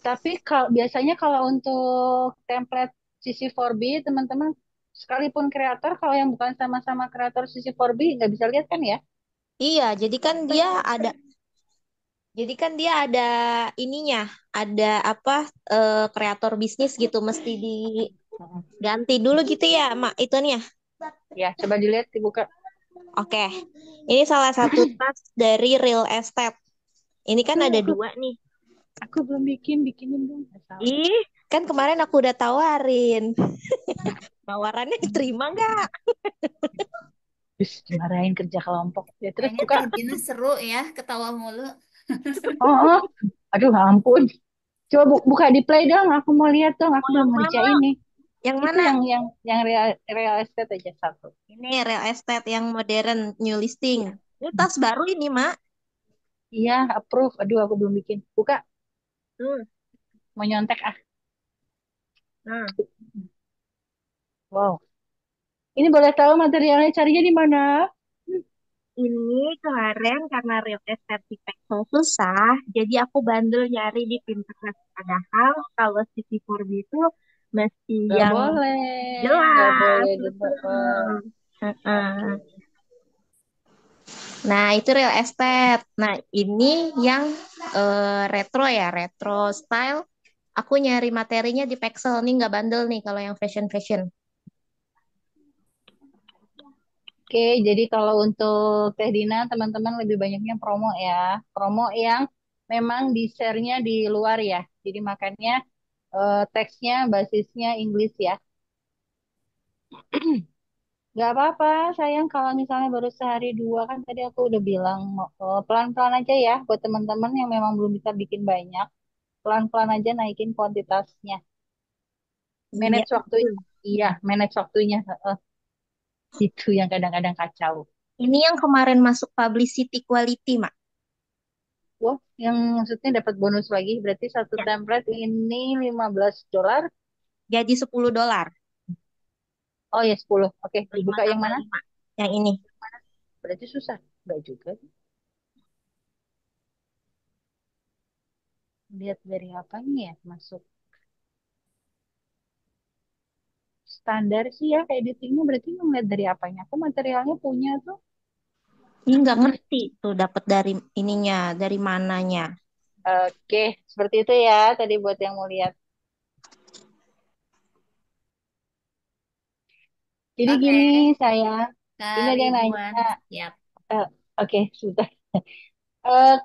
tapi kalau biasanya kalau untuk template CC4B teman-teman sekalipun kreator kalau yang bukan sama-sama kreator CC4B nggak bisa lihat kan ya?
Iya, jadi kan dia ada ininya, ada apa kreator bisnis gitu mesti
Mm-mm.
diganti dulu gitu ya, Mak, itunya.
Ya, coba dilihat dibuka.
Oke. Ini salah satu tas dari real estate. Ini kan
Tuh,
ada
aku
dua nih.
aku belum bikinin dong. Asal.
Ih, kan kemarin aku udah tawarin. Tawarannya diterima nggak?
Terus dimarahin kerja kelompok. Ya terus
Kayaknya
buka.
Teh Dina seru ya, ketawa mulu.
Oh, oh. Aduh, ampun. Coba buka di play dong. Aku mau lihat dong. Aku
Mau
belum
yang mana?
ngerjain nih.
Yang
Itu
mana?
yang real estate aja satu.
Ini real estate yang modern, new listing.
Iya.
Ini tas baru ini, Mak.
Iya, approve. Aduh, aku belum bikin. Buka.
Tuh,
Mau nyontek ah.
nah.
Wow. Ini boleh tahu materialnya carinya di mana?
Ini kemarin karena real estate di Pexel susah, jadi aku bandel nyari di Pinterest. Padahal kalau CC4B itu mesti
Nggak
yang
boleh. Nggak
jelas,
boleh
betul.
dibohong. Oke.
Heeh. Nah, itu real estate. Nah, ini yang retro ya, retro style. Aku nyari materinya di Pexel nih, nggak bandel nih kalau yang fashion-fashion.
Oke, jadi kalau untuk Teh Dina, teman-teman lebih banyaknya promo ya. Promo yang memang di-share-nya di luar ya. Jadi makanya teksnya basisnya Inggris ya. Nggak apa-apa, sayang kalau misalnya baru sehari dua kan tadi aku udah bilang pelan-pelan aja ya buat teman-teman yang memang belum bisa bikin banyak. Pelan-pelan aja naikin kuantitasnya.
Iya,
Manage waktunya.
betul.
Iya, manage waktunya. Itu yang kadang-kadang kacau.
Ini yang kemarin masuk publicity quality, Mak.
Wah, yang maksudnya dapat bonus lagi. Berarti satu
Ya,
template ini $15.
jadi $10.
Oh ya, 10. Oke,
Lima
dibuka yang
tambah
mana?
5. Yang ini.
Berarti susah. Enggak juga. Lihat dari apanya ya masuk. Standar sih ya editingnya berarti ngeliat dari apanya. Aku materialnya punya tuh.
Ini nggak ngerti tuh dapat dari ininya, dari mananya.
Oke, seperti itu ya tadi buat yang mau lihat. Jadi
Oke,
gini saya, ini
Kak
ada yang
Ridwan.
nanya.
Siap.
Eh, oke, sebentar.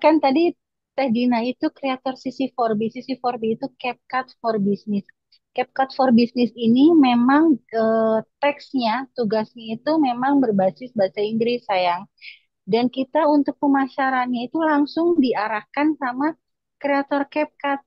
Kan tadi Teh Dina itu kreator CC4B. CC4B itu CapCut for Business. CapCut for Business ini memang teksnya, tugasnya itu memang berbasis bahasa Inggris, sayang. Dan kita untuk pemasarannya itu langsung diarahkan sama kreator CapCut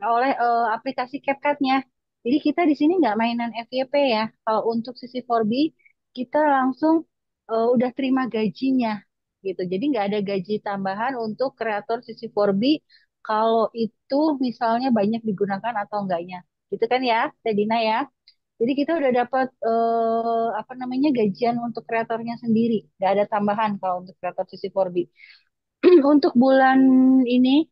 oleh aplikasi CapCut-nya. Jadi kita di sini nggak mainan FYP ya. Kalau untuk sisi 4B kita langsung udah terima gajinya gitu. Jadi nggak ada gaji tambahan untuk kreator sisi 4B kalau itu misalnya banyak digunakan atau enggaknya. Gitu kan ya, Tedina ya. Jadi kita udah dapat apa namanya gajian untuk kreatornya sendiri. Nggak ada tambahan kalau untuk kreator sisi 4B. Untuk bulan ini,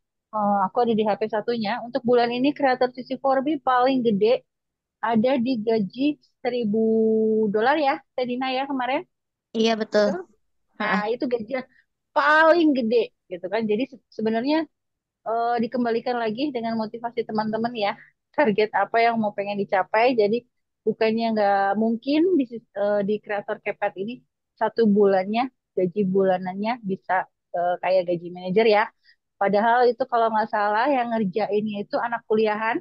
aku ada di HP satunya. Untuk bulan ini kreator CC4B paling gede ada di gaji $1.000 ya, Tedina ya kemarin.
Iya, betul.
Betul? Nah,
Heeh.
itu gajian paling gede gitu kan. Jadi sebenarnya dikembalikan lagi dengan motivasi teman-teman ya. Target apa yang mau pengen dicapai. Jadi bukannya nggak mungkin di kreator CapCut ini satu bulannya gaji bulanannya bisa kayak gaji manajer ya. Padahal itu kalau nggak salah yang ngerjainnya itu anak kuliahan.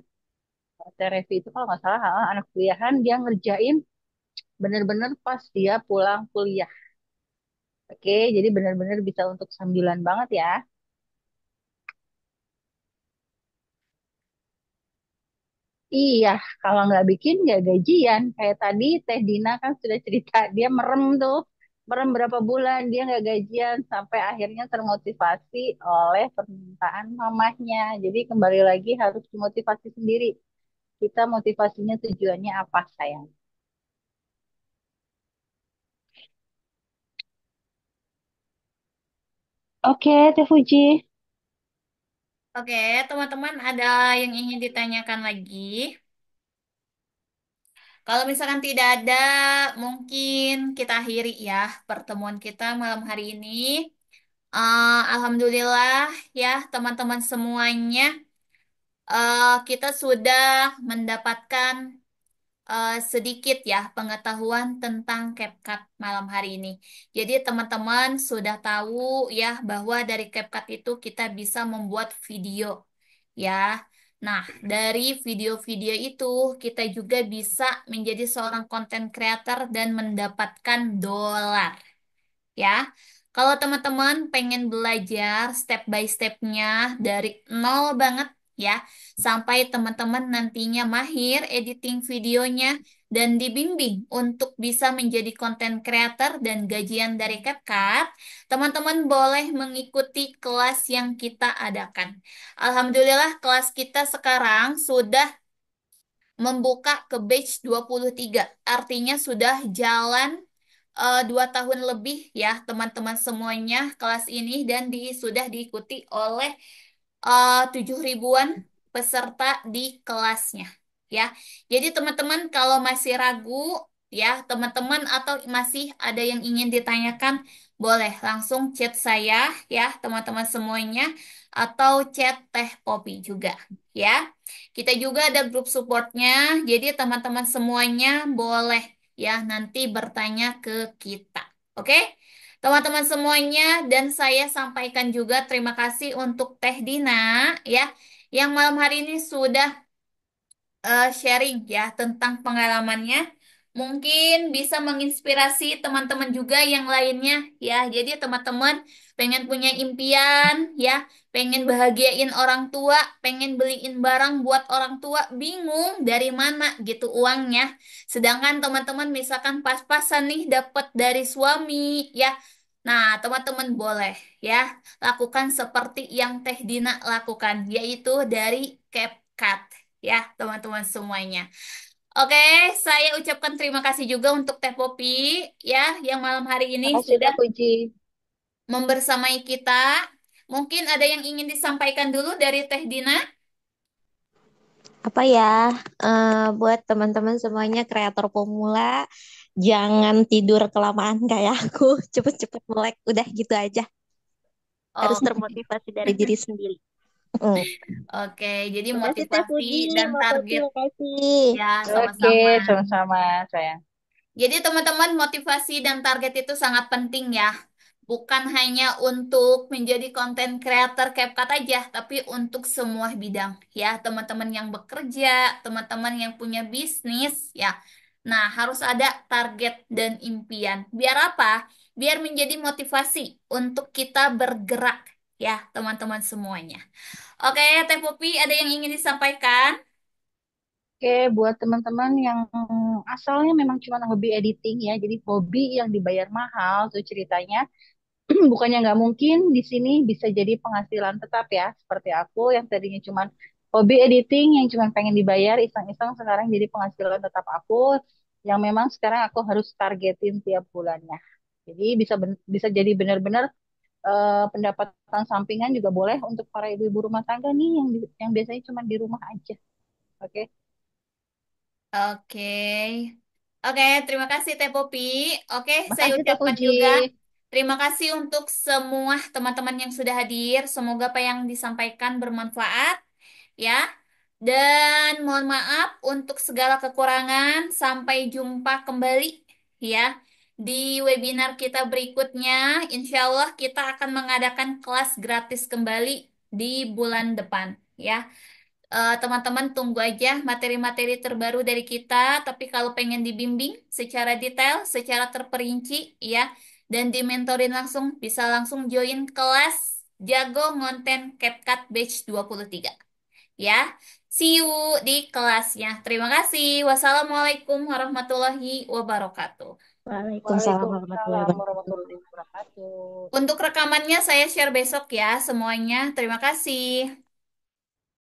Terevi itu kalau nggak salah anak kuliahan dia ngerjain bener-bener pas dia pulang kuliah. Oke, jadi bener-bener bisa untuk sambilan banget ya. Iya, kalau nggak bikin nggak gajian. Kayak tadi Teh Dina kan sudah cerita, dia merem tuh. Merem berapa bulan, dia nggak gajian. Sampai akhirnya termotivasi oleh permintaan mamahnya. Jadi kembali lagi harus dimotivasi sendiri. Kita motivasinya tujuannya apa, sayang? Oke, Teh Fuji.
Oke, teman-teman ada yang ingin ditanyakan lagi? Kalau misalkan tidak ada, mungkin kita akhiri ya pertemuan kita malam hari ini. Alhamdulillah ya teman-teman semuanya, kita sudah mendapatkan sedikit ya pengetahuan tentang CapCut malam hari ini. Jadi teman-teman sudah tahu ya bahwa dari CapCut itu kita bisa membuat video ya. Nah, dari video-video itu kita juga bisa menjadi seorang content creator dan mendapatkan dolar ya. Kalau teman-teman pengen belajar step by stepnya dari nol banget ya, sampai teman-teman nantinya mahir editing videonya dan dibimbing untuk bisa menjadi content creator dan gajian dari CapCut, teman-teman boleh mengikuti kelas yang kita adakan. Alhamdulillah kelas kita sekarang sudah membuka ke batch 23. Artinya sudah jalan 2 tahun lebih ya teman-teman semuanya kelas ini dan sudah diikuti oleh 7 ribuan peserta di kelasnya ya. Jadi teman-teman kalau masih ragu ya teman-teman atau masih ada yang ingin ditanyakan boleh langsung chat saya ya teman-teman semuanya atau chat Teh Popi juga ya. Kita juga ada grup supportnya jadi teman-teman semuanya boleh ya nanti bertanya ke kita. Oke? Teman-teman semuanya, dan saya sampaikan juga terima kasih untuk Teh Dina ya, yang malam hari ini sudah sharing ya tentang pengalamannya. Mungkin bisa menginspirasi teman-teman juga yang lainnya ya. Jadi teman-teman pengen punya impian ya, pengen bahagiain orang tua, pengen beliin barang buat orang tua, bingung dari mana gitu uangnya. Sedangkan teman-teman misalkan pas-pasan nih dapat dari suami ya. Nah, teman-teman boleh ya lakukan seperti yang Teh Dina lakukan, yaitu dari CapCut ya teman-teman semuanya. Oke, saya ucapkan terima kasih juga untuk Teh Popi ya yang malam hari ini
Makasih
sudah
Teh Puji.
membersamai kita. Mungkin ada yang ingin disampaikan dulu dari Teh Dina.
Apa ya, buat teman-teman semuanya kreator pemula, jangan tidur kelamaan kayak aku, cepet-cepet melek, udah gitu aja. Harus
Oh,
termotivasi dari diri sendiri. Mm.
oke. Jadi
Makasih Teh
motivasi
Puji,
dan
Mbak Popi,
target
makasih.
ya
Oke,
sama-sama.
sama-sama sayang.
Jadi teman-teman motivasi dan target itu sangat penting ya. Bukan hanya untuk menjadi konten creator CapCut aja, tapi untuk semua bidang ya. Teman-teman yang bekerja, teman-teman yang punya bisnis ya. Nah, harus ada target dan impian. Biar apa? Biar menjadi motivasi untuk kita bergerak ya, teman-teman semuanya. Oke, Teh Popi, ada yang ingin disampaikan?
Oke, buat teman-teman yang asalnya memang cuma hobi editing ya, jadi hobi yang dibayar mahal tuh ceritanya. Bukannya nggak mungkin di sini bisa jadi penghasilan tetap ya, seperti aku yang tadinya cuma hobi editing yang cuma pengen dibayar iseng-iseng sekarang jadi penghasilan tetap aku yang memang sekarang aku harus targetin tiap bulannya. Jadi bisa jadi benar-benar pendapatan sampingan juga boleh untuk para ibu-ibu rumah tangga nih yang biasanya cuma di rumah aja. Oke,
Oke. Oke, terima kasih Teh Popi. Oke, saya
makasih Teh
ucapkan
Puji.
juga terima kasih untuk semua teman-teman yang sudah hadir. Semoga apa yang disampaikan bermanfaat ya. Dan mohon maaf untuk segala kekurangan. Sampai jumpa kembali ya di webinar kita berikutnya. Insya Allah kita akan mengadakan kelas gratis kembali di bulan depan ya. Teman-teman tunggu aja materi-materi terbaru dari kita, tapi kalau pengen dibimbing secara detail, secara terperinci, ya, dan dimentorin langsung, bisa langsung join kelas Jago Ngonten CapCut Batch 23. Ya, see you di kelasnya. Terima kasih. Wassalamualaikum warahmatullahi wabarakatuh.
Waalaikumsalam warahmatullahi
Waalaikumsalam
wabarakatuh.
warahmatullahi wabarakatuh.
Untuk rekamannya saya share besok ya semuanya. Terima kasih.